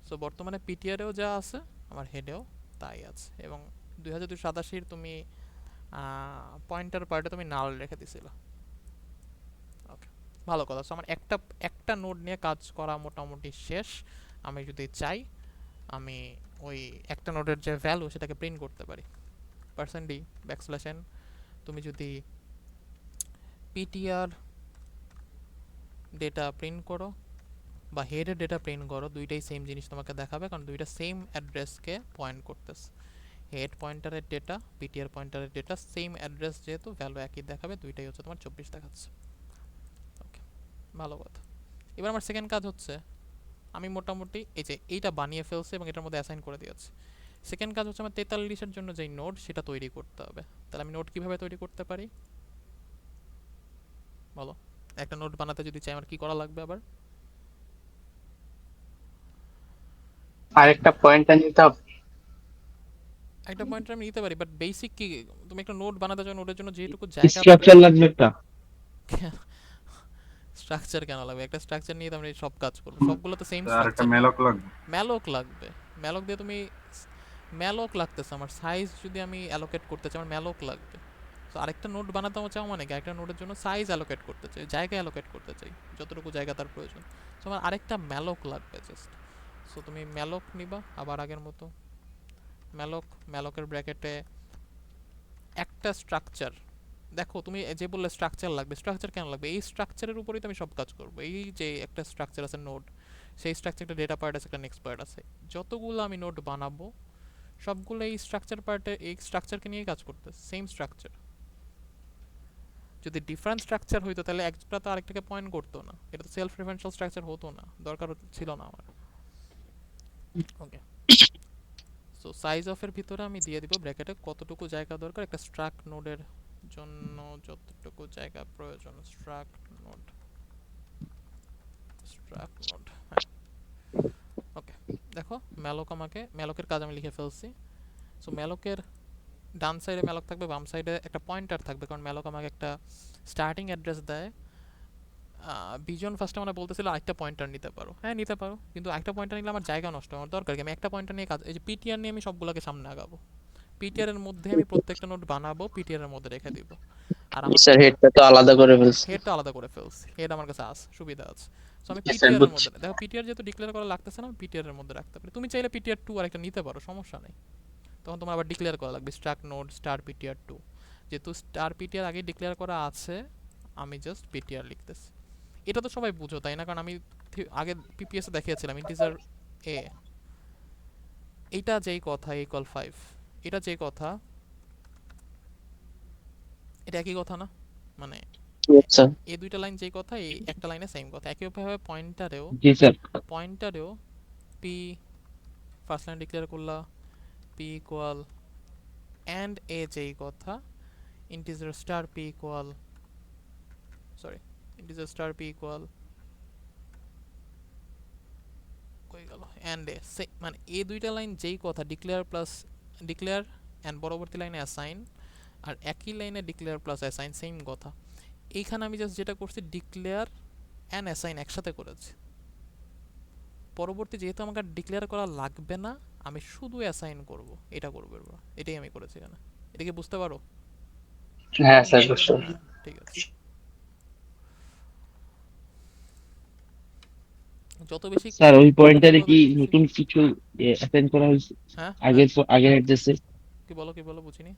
সো বর্তমানে পিটিআর এও যা আছে আমার হেডেও তাই আছে, এবং 2287 তুমি পয়েন্টার পার্টে তুমি নাল রেখে দিছিল। ওকে, ভালো কথা। সো আমার একটা একটা নোড নিয়ে কাজ করা মোটামুটি শেষ। আমি যদি চাই আমি ওই একটা নোডের যে ভ্যালু সেটাকে প্রিন্ট করতে পারি। %d ব্যাকস্ল্যাশ n, তুমি যদি পিটিআর ডেটা প্রিন্ট করো বা হেডের ডেটা প্রিন্ট করো, দুইটাই সেম জিনিস তোমাকে দেখাবে, কারণ দুইটা সেম অ্যাড্রেসকে পয়েন্ট করতেছে। হেড পয়েন্টারের ডেটা, পিটিআর পয়েন্টারের ডেটা সেম অ্যাড্রেস, যেহেতু ভ্যালু একই দেখাবে, দুইটাই হচ্ছে তোমার 24 দেখাচ্ছে। ওকে, ভালো কথা। এবার আমার সেকেন্ড কাজ হচ্ছে, আমি মোটামুটি এই যে এইটা বানিয়ে ফেলছি এবং এটার মধ্যে অ্যাসাইন করে দিয়েছি। সেকেন্ড কাজ হচ্ছে আমার 43-এর জন্য যেই নোড সেটা তৈরি করতে হবে। তাহলে আমি নোড কিভাবে তৈরি করতে পারি বলো? একটা নোড বানাতে যদি চাই আমার কি করা লাগবে আবার? আরেকটা পয়েন্টার নিতে হবে। একটা পয়েন্টার আমি নিতে পারি, বাট বেসিক কি, তুমি একটা নোড বানাতে চাও, নোডের জন্য যেটুকু জায়গা স্ট্রাকচার লাগবে একটা। স্ট্রাকচার কেন লাগবে? একটা স্ট্রাকচার নিয়ে তো আমি সব কাজ করবো, সবগুলো তো সেম আর একটা স্ট্রাকচার। মেলক লাগবে। ম্যালক লাগবে, ম্যালক দিয়ে তুমি, ম্যালক লাগতেছে আমার, সাইজ যদি আমি অ্যালোকেট করতে চাই আমার ম্যালক লাগবে। তো আরেকটা নোড বানাতে চাও মানে কি, আরেকটা নোডের জন্য সাইজ অ্যালোকেট করতে চাই, জায়গা অ্যালোকেট করতে চাই, যতটুকু জায়গা তার প্রয়োজন। তো আমার আরেকটা ম্যালক লাগবে জাস্ট। সো তুমি ম্যালক নিবা আবার আগের মতো, ম্যালক, ম্যালকের ব্র্যাকেটে একটা স্ট্রাকচার। দেখো তুমি যে বললে স্ট্রাকচার লাগবে, স্ট্রাকচার কেন লাগবে? এই স্ট্রাকচারের উপরেই তো আমি সব কাজ করবো। এই যে একটা স্ট্রাকচার আছে নোড, সেই স্ট্রাকচার একটা ডেটা পার্ট আছে, একটা নেক্সট পার্ট আছে, যতগুলো আমি নোড বানাবো সবগুলো এই স্ট্রাকচার পার্টে, এই স্ট্রাকচারকে নিয়েই কাজ করতে, সেম স্ট্রাকচার। যদি ডিফারেন্ট স্ট্রাকচার হইতো তাহলে একটা তো আরেকটাকে পয়েন্ট করতো না, এটা তো সেলফ রেফারেন্সিয়াল স্ট্রাকচার হতো না, দরকার ছিল না আমার। ওকে, সো সাইজ অফ এর ভিতরে আমি দিয়ে দিব ব্র্যাকেটে কতটুকু জায়গা দরকার একটা স্ট্রাক নোডের জন্য, যতটুকু জায়গা প্রয়োজন স্ট্রাক নোড, স্ট্রাক নোড, হ্যাঁ। ওকে, দেখো ম্যালক, আমাকে ম্যালকের কাজ আমি লিখে ফেলছি। সো ম্যালকের ডান সাইডে ম্যালক থাকবে, বাম সাইডে একটা পয়েন্টার থাকবে, কারণ ম্যালক আমাকে একটা স্টার্টিং অ্যাড্রেস দেয়। বিজন ফার্স্টে আমরা বলতেছিল আরেকটা পয়েন্টার নিতে পারো, হ্যাঁ নিতে পারো, কিন্তু একটা পয়েন্টার নিলে আমার জায়গা নষ্ট, আমার দরকার কি, আমি একটা পয়েন্টার নিয়ে কাজ, এই যে পিটিআর নিয়ে আমি সবগুলোকে সামনে আগাবো, পিটিআর এর মধ্যে আমি প্রত্যেকটা নোট বানাবো, পিটিআর এর মধ্যে রেখে দিব। আর আমার স্যার হেডটা তো আলাদা করে ফেলছি। হেডটা আলাদা করে ফেলছি, হেড আমার কাছে আছে, সুবিধা আছে। সো আমি জি স্যার, পিটিআর এর বুঝছি। মধ্যে, দেখো পিটিআর যেহেতু ডিক্লেয়ার করা লাগতেছে না, পিটিআর এর মধ্যে রাখতে পারি। তুমি চাইলে পিটিআর 2 আরেকটা নিতে পারো, সমস্যা নেই, তখন তোমার আবার ডিক্লেয়ার করা লাগবে স্ট্রাক নোড স্টার পিটিআর 2। যেহেতু স্টার পিটিআর আগে ডিক্লেয়ার করা আছে, আমি জাস্ট পিটিআর লিখতেছি। এটা তো সবাই বুঝো তাই না? কারণ আমি আগে পিপিএস এ দেখিয়েছিলাম ইন্টিজার এ, এইটা যেই কথা ইকুয়াল 5, এটা যেই কথা, এটা একই কথা না? মানে আচ্ছা এই দুইটা লাইন যেই কথা, এই একটা লাইনে সেম কথা। একইভাবে পয়েন্টারেও, জি স্যার। পয়েন্টারেও পি ফার্স্ট লাইন ডিক্লেয়ার করলা, পি ইকুয়াল অ্যান্ড এ যেই কথা, integer star P equal, sorry, integer star P equal কই গেল, অ্যান্ড এ, মানে এই দুইটা লাইন যেই কথা, ডিক্লেয়ার প্লাস ডিক্লেয়ার অ্যান্ড পরবর্তী লাইনে অ্যাসাইন, আর একই লাইনে ডিক্লেয়ার প্লাস অ্যাসাইন সেম কথা। এইখানে আমি জাস্ট যেটা করছি ডিক্লেয়ার অ্যান্ড অ্যাসাইন একসাথে করেছি। পরবর্তী যেহেতু আমাকে ডিক্লেয়ার করা লাগবে না, আমি শুধু অ্যাসাইন করব, এটা করবো এবার, এটাই আমি করেছি এখানে। এটা কি বুঝতে পারো? হ্যাঁ স্যার, বুঝতে পারছি। হ্যাঁ ঠিক আছে। যত বেশি স্যার ওই পয়েন্টারে তত কি বেশি। নতুন কিছু অ্যাসাইন করা হয়েছে হ্যাঁ হ্যাঁ, আগের আগের অ্যাড্রেসে? কি বলো বুঝিনি,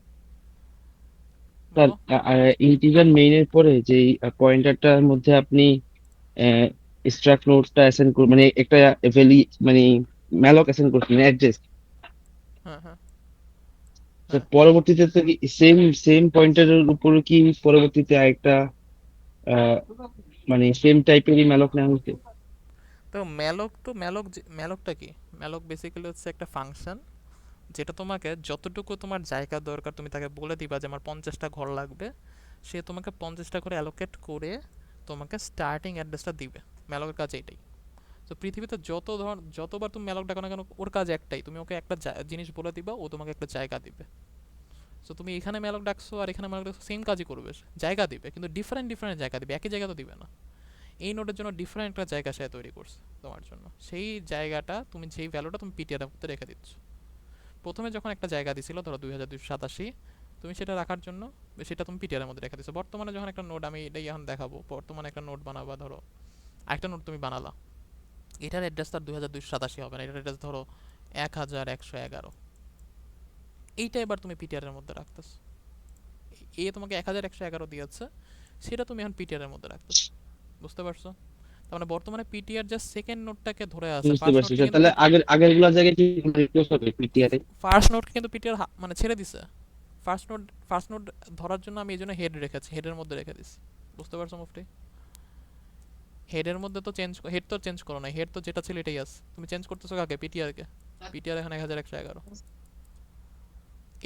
স্যার বলো। ইন্টিজার মেইনের পরে যে পয়েন্টারটার মধ্যে আপনি স্ট্রাক নোডটা অ্যাসাইন মানে একটা ভ্যালি মানে ম্যালক অ্যাসাইন করছেন অ্যাড্রেস। হ্যাঁ হ্যাঁ তো হ্যাঁ, পরবর্তীতে তো কি সেম সেম পয়েন্টারের উপরে কি পরবর্তীতে আরেকটা আহ, মানে সেম টাইপেরই ম্যালক নেওয়া হয়েছে? তো ম্যালক, তো ম্যালক, ম্যালকটা কি, ম্যালক বেসিক্যালি হচ্ছে একটা ফাংশন, যেটা তোমাকে যতটুকু তোমার জায়গা দরকার তুমি তাকে বলে দিবা যে আমার 50টা ঘর লাগবে, সে তোমাকে 50টা করে অ্যালোকেট করে তোমাকে স্টার্টিং অ্যাড্রেসটা দিবে। ম্যালকের কাজ এইটাই। তো পৃথিবীতে যতবার তুমি ম্যালক ডাকো না কেন, ওর কাজ একটাই, তুমি ওকে একটা জিনিস বলে দিবা, ও তোমাকে একটা জায়গা দিবে। সো তুমি এখানে ম্যালক ডাকছো আর এখানে ম্যালক ডাকছো, সেম কাজই করবে, জায়গা দিবে, কিন্তু ডিফারেন্ট ডিফারেন্ট জায়গা দিবে, একই জায়গা তো দিবে না। এই নোটের জন্য ডিফারেন্ট একটা জায়গা সে তৈরি করছে তোমার জন্য, সেই জায়গাটা তুমি, যেই ভ্যালুটা তুমি পিটিআর এর মধ্যে রেখে দিচ্ছ। প্রথমে যখন একটা জায়গা দিছিল ধরো 2287, তুমি সেটা রাখার জন্য সেটা তুমি পিটিআর এর মধ্যে রেখে দিচ্ছ। বর্তমানে যখন একটা নোড, আমি এটাই এখন দেখাবো, বর্তমানে একটা নোড বানাবা, ধরো একটা নোড তুমি বানালা, এটার অ্যাড্রেস তার 2287 হবে না, এটার অ্যাড্রেস ধরো 1111, এইটা এবার তুমি পিটিআর এর মধ্যে রাখতেছ। এ তোমাকে 1111 দিয়েছে, সেটা তুমি এখন পিটিআর এর মধ্যে রাখতেছ। বুঝতে পারছো? তার মানে বর্তমানে পিটিআর জাস্ট সেকেন্ড নোটটাকে ধরে আছে, বুঝতে ফার্স্ট পারছি নোটকে স্যার। কিন্তু তাহলে আগের গুলা জায়গায় কি রিপ্লেস হবে পিটিআরে? ফার্স্ট নোটকে কিন্তু পিটিআর মানে ছেড়ে দিছে। ফার্স্ট নোট ধরার জন্য আমি এই জন্য হেড রেখেছি, হেডের মধ্যে রেখে দিছি। বুঝতে পারছো মুফতি? হেডের মধ্যে তো হেড তো চেঞ্জ করো না, হেড তো যেটা ছিল এটাই আছে, তুমি চেঞ্জ করতেছো কাকে? পিটিআর কে। পিটিআর এখন 1111,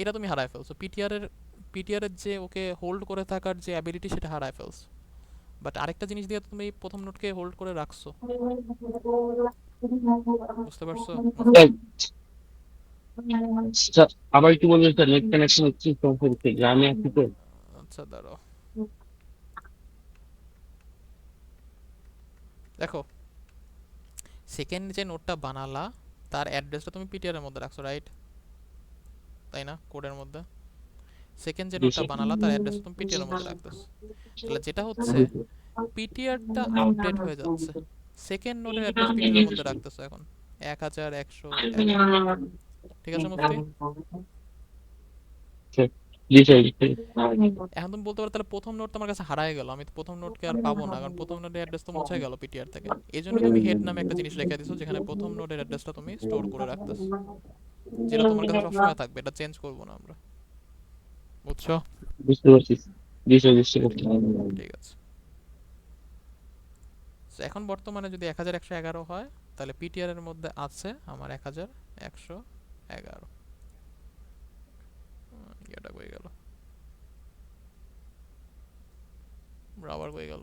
এটা তুমি হারায় ফেলছো। পিটিআর এর যে ওকে হোল্ড করে থাকার যে অ্যাবিলিটি, সেটা হারায় ফেলছো। বাট আরেকটা জিনিস দিয়ে তুমি প্রথম নোটকে হোল্ড করে রাখছো। বুঝতে পারছো মুফতি? স্যার আচ্ছা, আবার একটু বলবেন স্যার, নেট কানেকশন হচ্ছে সমস্যা হচ্ছে, গ্রামে আছি তো। আচ্ছা দাঁড়াও, দেখো সেকেন্ড যে নোটটা বানালা তার অ্যাড্রেসটা তুমি পিটিআর এর মধ্যে রাখছো, রাইট? তাই না, কোডের মধ্যে সেকেন্ড যে জি নোটটা স্যার। বানালা তার অ্যাড্রেসটা তুমি পিটিআর এর মধ্যে রাখতেছো। তাহলে যেটা হচ্ছে পিটিআরটা আপডেট হয়ে যাচ্ছে, সেকেন্ড নোডের অ্যাড্রেস পিটিআর এর মধ্যে রাখতেছো এখন 1111। ঠিক আছে মুফতি? স্যার, জি স্যার, জি স্যার। এখন তুমি বলতে পারো তাহলে প্রথম নোট তো আমার কাছে হারায় গেল, আমি তো প্রথম নোটকে আর পাবো না, কারণ প্রথম নোটের অ্যাড্রেস তো মুছে গেল পিটিআর থেকে। এই জন্য তুমি হেড নামে একটা জিনিস রেখে দিছো যেখানে প্রথম নোটের অ্যাড্রেসটা তুমি স্টোর করে রাখতেছো, যেটা তোমার কাছে সবসময় থাকবে, এটা চেঞ্জ করবো না আমরা, বুঝছো? বুঝতে পারছি। জি স্যার, বুঝতে পারছি। ঠিক আছে। So, এখন বর্তমানে যদি 1111 হয় তাহলে পিটিআর এর মধ্যে আছে আমার 1111। এটা হয়ে গেল, আবার হয়ে গেল।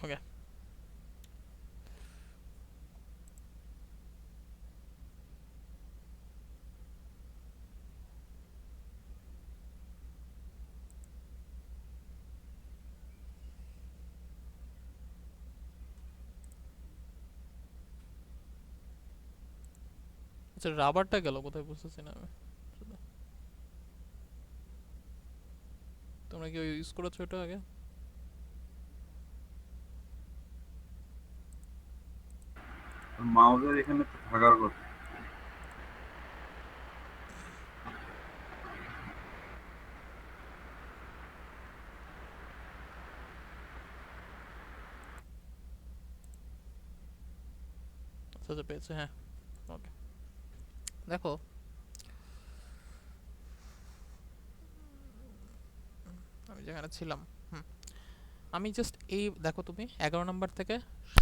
ওকে, আচ্ছা রাবারটা গেল কোথায় বুঝতেছি না আমি। তোমরা কি ইউজ করেছো এটা আগে? মাউসের এখানে তো থাকার কথা। আচ্ছা আচ্ছা পেয়েছে, হ্যাঁ। ওকে, দেখো আমি যেখানে ছিলাম, হুম, আমি জাস্ট এই দেখো তুমি 11 নাম্বার থেকে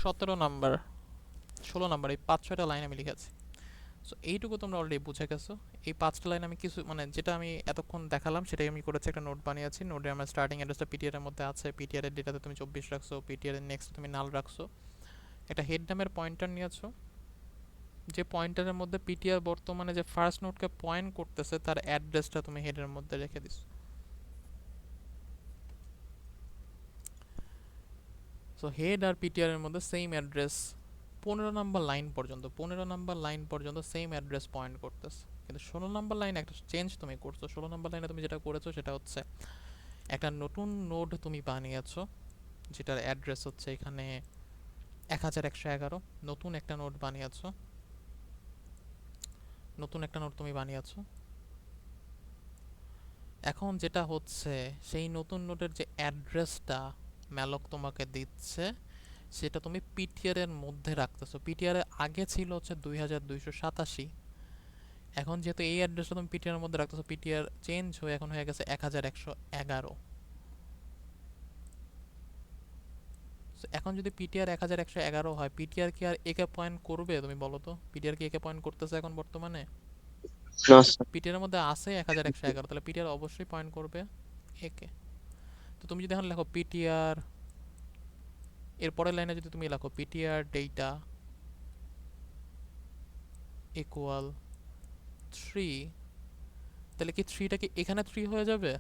17 নাম্বার 16 নাম্বার এই 5-6টা লাইন আমি লিখেছি। সো এইটুকু তোমরা অলরেডি বুঝে গেছো। এই 5টা লাইন আমি কিছু মানে যেটা আমি এতক্ষণ দেখালাম সেটাই আমি করেছি, একটা নোট বানিয়েছি। নোটে আমার স্টার্টিং অ্যাড্রেসটা পিটিআর এর মধ্যে আছে, পিটিআর এর ডেটাতে তুমি 24 রাখছো, পিটিআর এর নেক্সট তুমি নাল রাখছো, একটা হেড নামের পয়েন্টার নিয়েছো, যে পয়েন্টারের মধ্যে পিটিআর বর্তমানে যে ফার্স্ট নোটকে পয়েন্ট করতেছে তার অ্যাড্রেসটা তুমি হেডের মধ্যে রেখে দিছো। সো হেড আর পিটিআর এর মধ্যে সেম অ্যাড্রেস 15 নাম্বার লাইন পর্যন্ত, 15 নাম্বার লাইন পর্যন্ত সেম অ্যাড্রেস পয়েন্ট করতেছে। কিন্তু 16 নাম্বার লাইনে একটা চেঞ্জ তুমি করছো। 16 নাম্বার লাইনে তুমি যেটা করেছো সেটা হচ্ছে একটা নতুন নোড তুমি বানিয়েছো যেটার অ্যাড্রেস হচ্ছে এখানে 1111। নতুন একটা নোড বানিয়েছো, নতুন একটা নোড তুমি বানিয়েছো। এখন যেটা হচ্ছে সেই নতুন নোডের যে অ্যাড্রেসটা ম্যালক তোমাকে দিচ্ছে সেটা তুমি পিটিআর এর মধ্যে রাখতেছো। পিটিআর এর আগে ছিল হচ্ছে 2287, এখন যেহেতু এই অ্যাড্রেসটা তুমি পিটিআর এর মধ্যে রাখতেছো, পিটিআর চেঞ্জ হয়ে এখন হয়ে গেছে 1111। এখন যদি পিটিআর 1111 হয়, পিটিআর কি আর একে পয়েন্ট করবে? তুমি বলো তো, পিটিআর কি একে পয়েন্ট করতেছে এখন বর্তমানে? না স্যার। পিটিআর এর মধ্যে আছে 1111, তাহলে পিটিআর অবশ্যই পয়েন্ট করবে একে। তো তুমি যদি এখন লেখো পিটিআর, এর পরের লাইনে যদি তুমি লেখো পিটিআর ডেটা ইকুয়াল 3, তাহলে কি 3টা কি এখানে 3 হয়ে যাবে?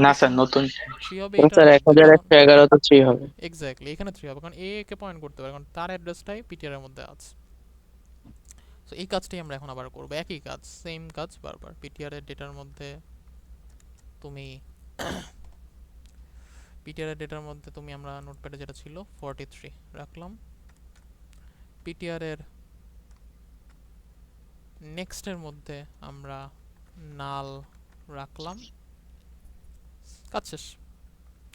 না 24 স্যার, নতুন 3 হবে না এটার স্যার, মধ্যে, কারণ 1111 তো 3 হবে। এক্স্যাক্টলি এখানে 3 হবে, কারণ এ কে পয়েন্ট করতে পারে, কারণ তার অ্যাড্রেসটাই পিটিআর এর মধ্যে আছে। সো এই কাজটাই আমরা এখন আবার করব, একই কাজ, সেম কাজ বারবার। পিটিআর এর ডেটার মধ্যে তুমি পিটিআর এর ডেটার মধ্যে তুমি আমরা নোটপ্যাডে যেটা ছিল 43 রাখলাম। পিটিআর এর নেক্সট এর মধ্যে আমরা নাল রাখলাম। কাজ শেষ,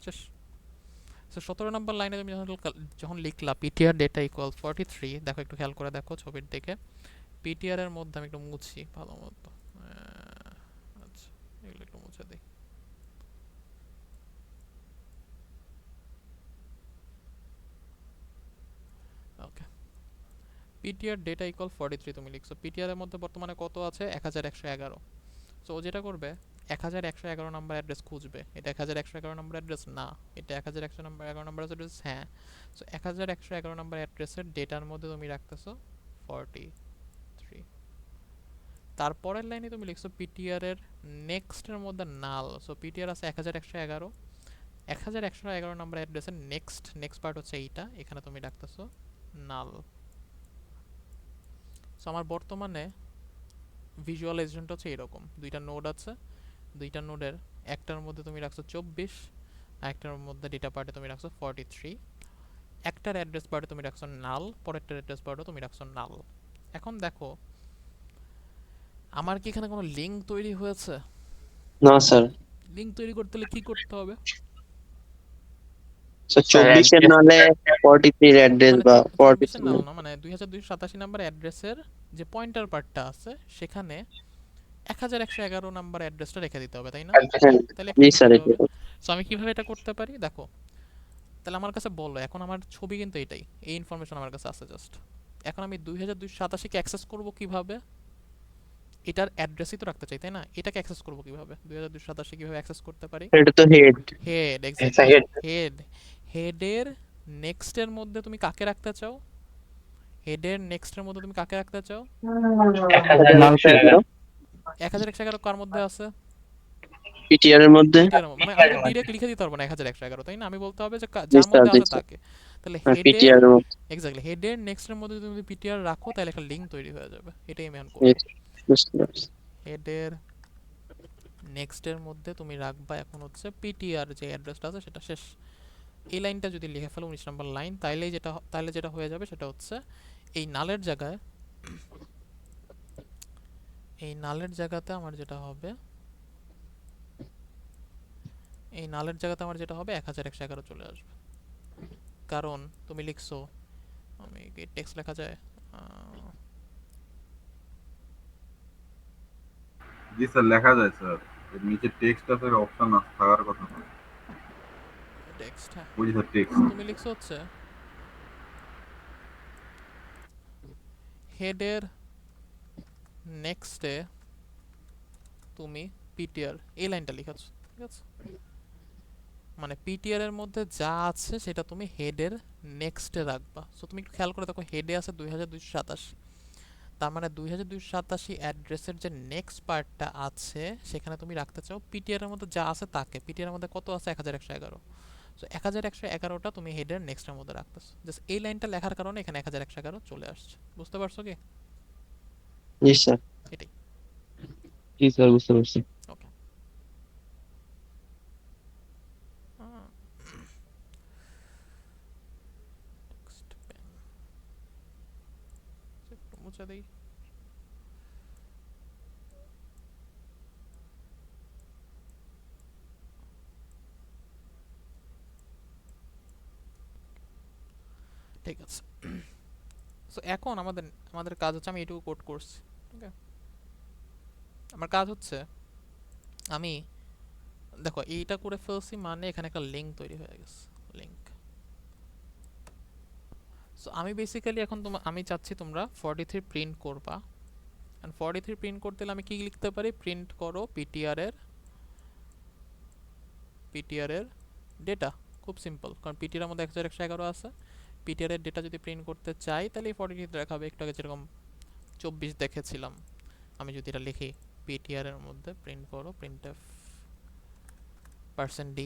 শেষ। সো 17 নম্বর লাইনে তুমি যখন লিখলা পিটিআর ডেটা ইকুয়াল 43, দেখো একটু খেয়াল করে দেখো ছবির দিকে। পিটিআর এর মধ্যে আমি একটু মুছি ভালো মতো, আচ্ছা এগুলো একটু মুছে দিই। ওকে, পিটিআর ডেটা ইকুয়াল 43 তুমি লিখছো। পিটিআর এর মধ্যে বর্তমানে কত আছে? 1111। সো ও যেটা করবে 1111 নাম্বার অ্যাড্রেস খুঁজবে। এটা 1111 নাম্বার অ্যাড্রেস না, এটা 1111 নাম্বার অ্যাড্রেস, হ্যাঁ। সো 1111 নাম্বার অ্যাড্রেসের ডেটার মধ্যে তুমি রাখতেছো 43। তারপরের লাইনে তুমি লিখছো পিটিআর এর নেক্সট এর মধ্যে নাল। সো পিটিআর আছে 1111, 1111 নাম্বার অ্যাড্রেসের নেক্সট পার্ট হচ্ছে এইটা, এখানে তুমি রাখতেছো নাল। সো আমার বর্তমানে ভিজুয়ালাইজেশনটা হচ্ছে এরকম, দুইটা নোড আছে, দুইটা নোডের একটার মধ্যে তুমি রাখছো 24, আর একটার মধ্যে ডেটা পার্টে তুমি রাখছো 43। একটার অ্যাড্রেস পার্টে তুমি রাখছো নাল, পরেরটার অ্যাড্রেস পার্টে তুমি রাখছো নাল। এখন দেখো আমার কি এখানে কোনো লিঙ্ক তৈরি হয়েছে? না স্যার। লিঙ্ক তৈরি করতে হলে কি করতে হবে? স্যার স্যার 24 এর অ্যাড্রেস, নালে 43 এর অ্যাড্রেস মানে বা 24 এর 43 নাল না, মানে 2287 নাম্বার অ্যাড্রেসের যে পয়েন্টার পার্টটা আছে সেখানে 1111 নাম্বার অ্যাড্রেসটা রেখে দিতে হবে, তাই না? হ্যাঁ। তাহলে একটা জি লিঙ্ক স্যার, তৈরি এটা হবে। সো আমি কিভাবে এটা করতে পারি দেখো, তাহলে আমার কাছে বলো, এখন আমার ছবি কিন্তু এটাই, এই ইনফরমেশন আমার কাছে আছে জাস্ট। এখন আমি 2287 কে অ্যাক্সেস করব কিভাবে? এটার অ্যাড্রেসই তো রাখতে চাই, তাই না? এটাকে অ্যাক্সেস করব কিভাবে? 2287 কিভাবে অ্যাক্সেস করতে পারি? এটা তো head. Head, sir exactly head, head. হেডের নেক্সটের মধ্যে তুমি কাকে রাখতে চাও? হেডের নেক্সটের মধ্যে তুমি কাকে রাখতে চাও? 1111 1111 কার মধ্যে আছে? পিটিআর এর মধ্যে। পিটিআর মানে আমি তো ডিরেক্ট লিখে দিতে পারবো না 1111, তাই না? আমি বলতে হবে যে জি যার স্যার, মধ্যে জি আছে স্যার। তাকে। তাহলে হ্যাঁ, হেডের, পিটিআর এর মধ্যে। এক্স্যাক্টলি হেডের নেক্সটের মধ্যে যদি তুমি পিটিআর রাখো তাহলে একটা লিঙ্ক তৈরি হয়ে যাবে, এটাই আমি এখন জি, করব। বুঝতে পারছি। হেডের নেক্সটের মধ্যে তুমি রাখবা এখন হচ্ছে পিটিআর যে অ্যাড্রেসটা আছে সেটা শেষ। এই লাইনটা যদি লিখে ফেলো 19 নম্বর লাইন, তাহলে যেটা হয়ে যাবে সেটা হচ্ছে এই নালের জায়গায়, এই নালের জায়গাতে আমার যেটা হবে, এই নালের জায়গাতে আমার যেটা হবে 1111 চলে আসবে। কারণ তুমি লিখছো, আমি কি টেক্সট লেখা যায়? জি স্যার, লেখা যায় স্যার। এর নিচে টেক্সট আছে, অপশন আছে, থাকার কথা না। টেক্সট, হ্যাঁ। ওই যে স্যার টেক্সট। So তুমি লিখছো হচ্ছে হেডের নেক্সটে তুমি পিটিআর, এই লাইনটা লিখাচ্ছ, ঠিক আছে? মানে পিটিআর এর মধ্যে যা আছে সেটা তুমি হেডের নেক্সটে রাখবা। সো তুমি একটু খেয়াল করে দেখো, হেডে আছে 2287, তার মানে 2287 অ্যাড্রেসের যে নেক্সট পার্টটা আছে সেখানে তুমি রাখতে চাও পিটিআর এর মধ্যে যা আছে তাকে। পিটিআর এর মধ্যে কত আছে? 1111। সো 1111টা তুমি হেডের নেক্সটের মধ্যে রাখতেছো। জাস্ট এই লাইনটা লেখার কারণে এখানে 1111 চলে আসছে, বুঝতে পারছো কি? জি স্যার। এটাই। জি স্যার, বুঝতে পারছি। ওকে, টেক্সট পেন একটু মুছে দেই। ঠিক আছে। সো এখন আমাদের আমাদের কাজ হচ্ছে, আমি এটুকু কোড করছি, ওকে। আমার কাজ হচ্ছে, আমি দেখো এইটা করে ফেলছি, মানে এখানে একটা লিঙ্ক তৈরি হয়ে গেছে, লিঙ্ক। সো আমি বেসিক্যালি এখন আমি চাচ্ছি তোমরা 43 প্রিন্ট করবা। এন্ড 43 প্রিন্ট করতে হলে আমি কি লিখতে পারি? প্রিন্ট করো পিটিআর এর ডেটা। খুব সিম্পল, কারণ পিটিআর এর মধ্যে 1111 আছে। পিটিআর এর ডেটা যদি প্রিন্ট করতে চাই তাহলে 43 দেখাবে। একটু আগে যেরকম 24 দেখেছিলাম, আমি যদি এটা লিখি পিটিআর এর মধ্যে প্রিন্ট করো printf %d,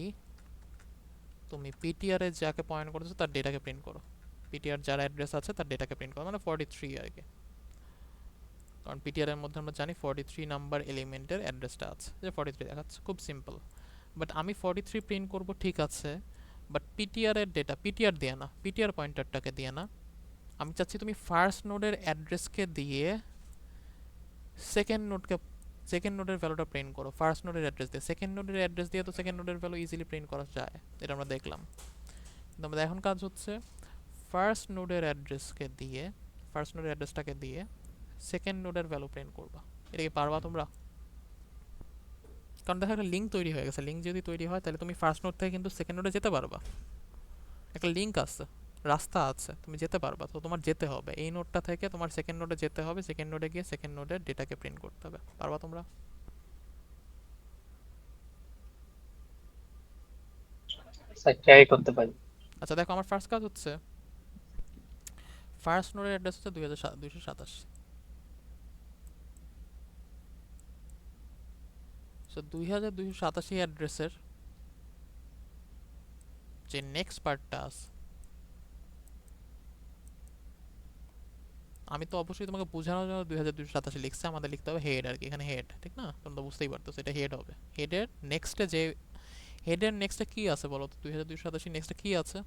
তুমি পিটিআর এ যাকে পয়েন্ট করতেছো তার ডেটাকে প্রিন্ট করো। পিটিআর যার অ্যাড্রেস আছে তার ডেটাকে প্রিন্ট করো, মানে 43 আর কি। কারণ পিটিআর এর মধ্যে আমরা জানি 43 নাম্বার এলিমেন্টের অ্যাড্রেসটা আছে, যে 43 দেখাচ্ছে। খুব সিম্পল। বাট আমি 43 প্রিন্ট করব, ঠিক আছে, বাট পিটিআর এর ডেটা পিটিআর দিয়ে না, পিটিআর পয়েন্টারটাকে দিয়ে না। আমি চাচ্ছি তুমি ফার্স্ট নোডের অ্যাড্রেসকে দিয়ে সেকেন্ড নোডের ভ্যালুটা প্রিন্ট করো। ফার্স্ট নোডের অ্যাড্রেস দিয়ে, সেকেন্ড নোডের অ্যাড্রেস দিয়ে তো সেকেন্ড নোডের ভ্যালু ইজিলি প্রিন্ট করা যায়, এটা আমরা দেখলাম। কিন্তু আমাদের এখন কাজ হচ্ছে ফার্স্ট নোডের অ্যাড্রেসটাকে দিয়ে সেকেন্ড নোডের ভ্যালু প্রিন্ট করবা। এটা কি পারবা তোমরা? কারণ দেখো একটা লিঙ্ক তৈরি হয়ে গেছে। লিঙ্ক যদি তৈরি হয় তাহলে তুমি ফার্স্ট নোড থেকে কিন্তু সেকেন্ড নোডে যেতে পারবা। একটা লিঙ্ক আছে, রাস্তা আছে, তুমি যেতে পারবা। তো তোমার যেতে হবে এই নোডটা থেকে, তোমার সেকেন্ড নোডে যেতে হবে, সেকেন্ড নোডে গিয়ে সেকেন্ড নোডের ডেটাকে প্রিন্ট করতে হবে। পারবা তোমরা? স্যার ট্রাই করতে পারি। আচ্ছা দেখো, আমার ফার্স্ট কাজ হচ্ছে, ফার্স্ট নোডের অ্যাড্রেস হচ্ছে 2227। সো 2287 অ্যাড্রেসের যে নেক্সট পার্টটা আছে, আমি তো অবশ্যই তোমাকে বোঝানোর জন্য 2287 লিখছি, আমাদের লিখতে হবে হেড আর কি। এখানে হেড, ঠিক না? তোমরা তো বুঝতেই পারতো এটা হেড হবে। হেডের নেক্সটে কি আছে বলো তো? 2287 নেক্সটে কি আছে?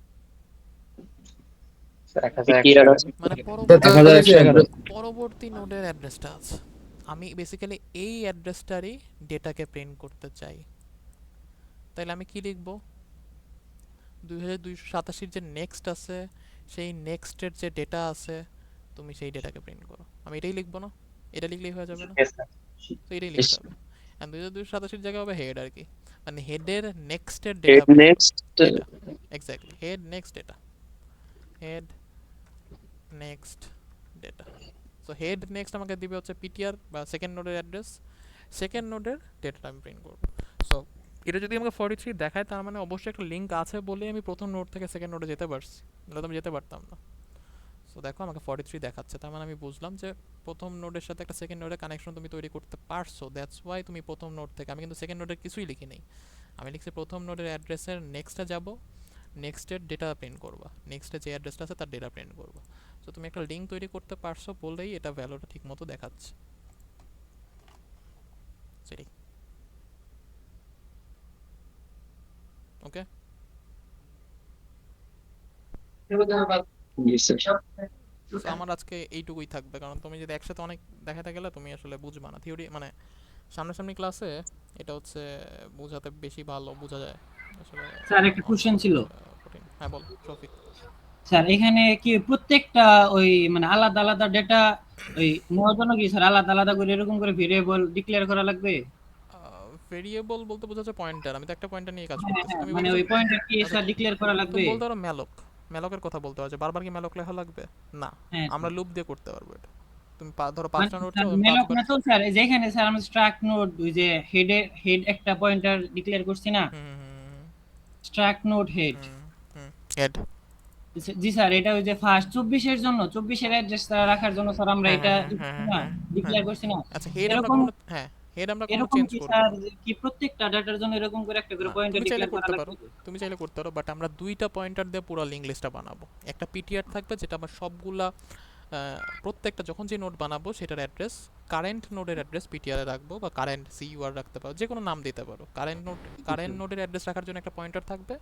স্যার পিটিআর 1111 আছে। মানে 1111 পরবর্তী নোডের অ্যাড্রেসটা আছে। আমি বেসিক্যালি এই অ্যাড্রেসটারই ডেটাকে প্রিন্ট করতে চাই। তাইলে আমি কি লিখব? 2287 যে নেক্সট আছে, সেই নেক্সটের যে ডেটা আছে, তুমি সেই ডেটাকে প্রিন্ট করো। আমি এটাই লিখবো না? এটা লিখলেই হয়ে যাবে না? Yes, sir. তো এটাই লিখতে হবে। এন্ড 2287 জায়গায় হবে হেড আর কি, মানে হেডের নেক্সটের head data next data. Exactly, head next data, head next data. So head next আমাকে দিবে হচ্ছে পিটিআর বা সেকেন্ড নোডের অ্যাড্রেস, সেকেন্ড নোডের ডেটাটা আমি প্রিন্ট করব। সো এটা যদি আমাকে 43 দেখায়, তার মানে অবশ্যই একটা লিঙ্ক আছে বলে আমি প্রথম নোড থেকে সেকেন্ড নোডে যেতে পারছি, নাহলে তো আমি যেতে পারতাম না। সো দেখো আমাকে 43 দেখাচ্ছে, তার মানে আমি বুঝলাম যে প্রথম নোডের সাথে একটা সেকেন্ড নোডের কানেকশন তুমি তৈরি করতে পারছো। দ্যাটস ওয়াই তুমি প্রথম নোড থেকে, আমি কিন্তু সেকেন্ড নোডের কিছুই লিখি নেই, আমি লিখছি প্রথম নোডের অ্যাড্রেসের নেক্সটে যাব, নেক্সটের ডেটা প্রিন্ট করবা, নেক্সটে যে অ্যাড্রেসটা আছে তার ডেটা প্রিন্ট করবা। সো তুমি একটা লিঙ্ক তৈরি করতে পারছো বলেই এটা ভ্যালুটা ঠিকমতো দেখাচ্ছে। সেটাই, ওকে। জি স্যার। সো আমার আজকে এইটুকুই থাকবে, কারণ তুমি যদি একসাথে অনেক দেখাতে গেলে তুমি আসলে বুঝবা না। থিওরি মানে সামনাসামনি ক্লাসে এটা হচ্ছে বোঝাতে বেশি ভালো বোঝা যায় আসলে। স্যার একটা কোশ্চেন ছিল। কঠিন। হ্যাঁ বল শফিক। স্যার এখানে কি প্রত্যেকটা ওই মানে আলাদা আলাদা ডেটা ওই নেওয়ার জন্য কি স্যার আলাদা আলাদা করে এরকম করে ভেরিয়েবল ডিক্লেয়ার করা লাগবে? ভেরিয়েবল বলতে বোঝাচ্ছে পয়েন্টার। আমি তো একটা পয়েন্টার নিয়ে কাজ হ্যাঁ করতেছি। হ্যাঁ, তুমি মানে বলছো ওই পয়েন্টটা কি আচ্ছা, স্যার ডিক্লেয়ার করা তুমি লাগবে? বলতে পারো ম্যালকের কথা বলতে পারো, যে বারবার কি ম্যালক লেখা লাগবে না, হ্যাঁ আমরা লুপ দিয়ে করতে পারবো এটা। তুমি ধরো মানে 5টা নোট স্যার চাও, মেলক 5 বার। না তো স্যার, যেখানে স্যার আমরা স্ট্রাক নোড ওই যে হেড একটা পয়েন্টার ডিক্লেয়ার করছি না, হুম স্ট্রাক নোড হেড। হেড। জি স্যার, এটা ওই যে ফার্স্ট 24 এর জন্য 24 এর অ্যাড্রেস রাখার জন্য স্যার আমরা হ্যাঁ এটা হ্যাঁ না হ্যাঁ ডিক্লেয়ার করছি না। আচ্ছা হেড আমরা এরকম কখনো, হ্যাঁ হেড আমরা কখনো এরকম চেঞ্জ কি করব স্যার না। কি প্রত্যেকটা ডাটার জন্য এরকম করে একটা করে না, পয়েন্টার তুমি চাইলে ডিক্লেয়ার করা করতে পারো, লাগবে? তুমি চাইলে করতে পারো, বাট আমরা 2টা পয়েন্টার দিয়ে পুরো লিঙ্ক লিস্টটা বানাবো। একটা পিটিআর থাকবে যেটা আমরা সবগুলা প্রত্যেকটা যখন যে নোড বানাবো সেটার অ্যাড্রেস, কারেন্ট নোডের অ্যাড্রেস পিটিআর এ রাখবো, বা কারেন্ট সিইউআর রাখতে পারো, যে কোনো নাম দিতে পারো। কারেন্ট নোডের অ্যাড্রেস রাখার জন্য একটা পয়েন্টার থাকবে,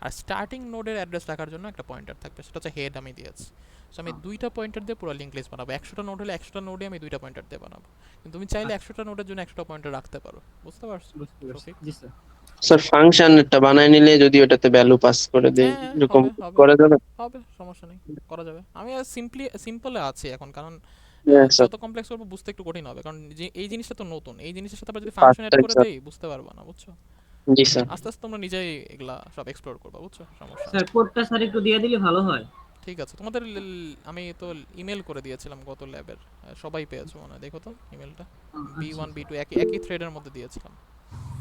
আর স্টার্টিং নোডের অ্যাড্রেস রাখার জন্য একটা পয়েন্টার থাকবে, সেটা হচ্ছে হেড আমি দিয়েছি। সো আমি 2টা পয়েন্টার দিয়ে পুরো লিঙ্ক লিস্ট বানাবো। 100টা নোড হলে 100টা নোডে আমি 2টা পয়েন্টার দিয়ে বানাবো। কিন্তু তুমি চাইলে 100টা নোডের জন্য 100টা পয়েন্টার রাখতে পারো। বুঝতে পারছো বুঝতে পারছি। শফিক? জি স্যার। স্যার ফাংশনটা বানায় নিলে যদি ওটাতে ভ্যালু পাস করে দেয় হ্যাঁ এরকম হবে হবে করা যাবে? হবে, সমস্যা নেই, করা যাবে। আমি সিম্পলে আছি এখন, কারণ হ্যাঁ স্যার, যত কমপ্লেক্স করবো বুঝতে একটু কঠিন হবে, কারণ এই জিনিসটা তো নতুন, এই জিনিসের সাথে আবার যদি ফাংশন ফার্স্ট অ্যাড টাইম করে স্যার। দেই বুঝতে পারবা না, বুঝছো? জি স্যার। আস্তে আস্তে তোমরা নিজেই এগুলা সব এক্সপ্লোর করবা, বুঝছো? সমস্যা স্যার নেই। কোডটা স্যার একটু দিয়ে দিলে ভালো হয়। ঠিক আছে, তোমাদের আমি তো ইমেল করে দিয়েছিলাম গত ল্যাবের, সবাই পেয়েছো মনে হয়, দেখো তো ইমেলটা। B1 B2 একই থ্রেডের মধ্যে দিয়েছিলাম,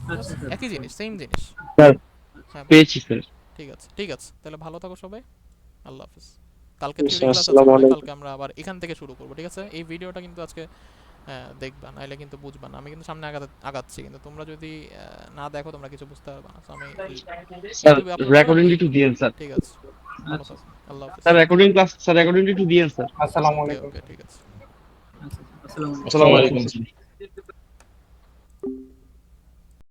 ঠিক আচ্ছা আছে? স্যার। একই জিনিস, সেম জিনিস। স্যার হ্যাঁ পেয়েছি স্যার। ঠিক আছে, ঠিক আছে, তাহলে ভালো থাকো সবাই। আল্লাহ হাফেজ। কালকে জি থিওরি স্যার, ক্লাস আছে আসসালামু মনে হয়, আলাইকুম। কালকে আমরা আবার এখান থেকে শুরু করবো, ঠিক আছে? এই ভিডিওটা কিন্তু আজকে দেখবা, নাইলে কিন্তু বুঝবা না। আমি কিন্তু সামনে আগাচ্ছি, কিন্তু তোমরা যদি না দেখো তোমরা কিছু বুঝতে পারবা না। So আমি স্যার ইউটিউবে আপলোড করে রেকর্ডিংটি একটু দিয়েন স্যার। ঠিক আছে, ভালো আচ্ছা থাকো, আল্লাহ হাফেজ। স্যার রেকর্ডিংটি একটু দিয়েন স্যার। আসসালামু ওকে আলাইকুম। ওকে, ঠিক আছে। আচ্ছা, আসসালামু আলাইকুম। আসসালামু আসসালামু আলাইকুম আলাইকুম। স্যার।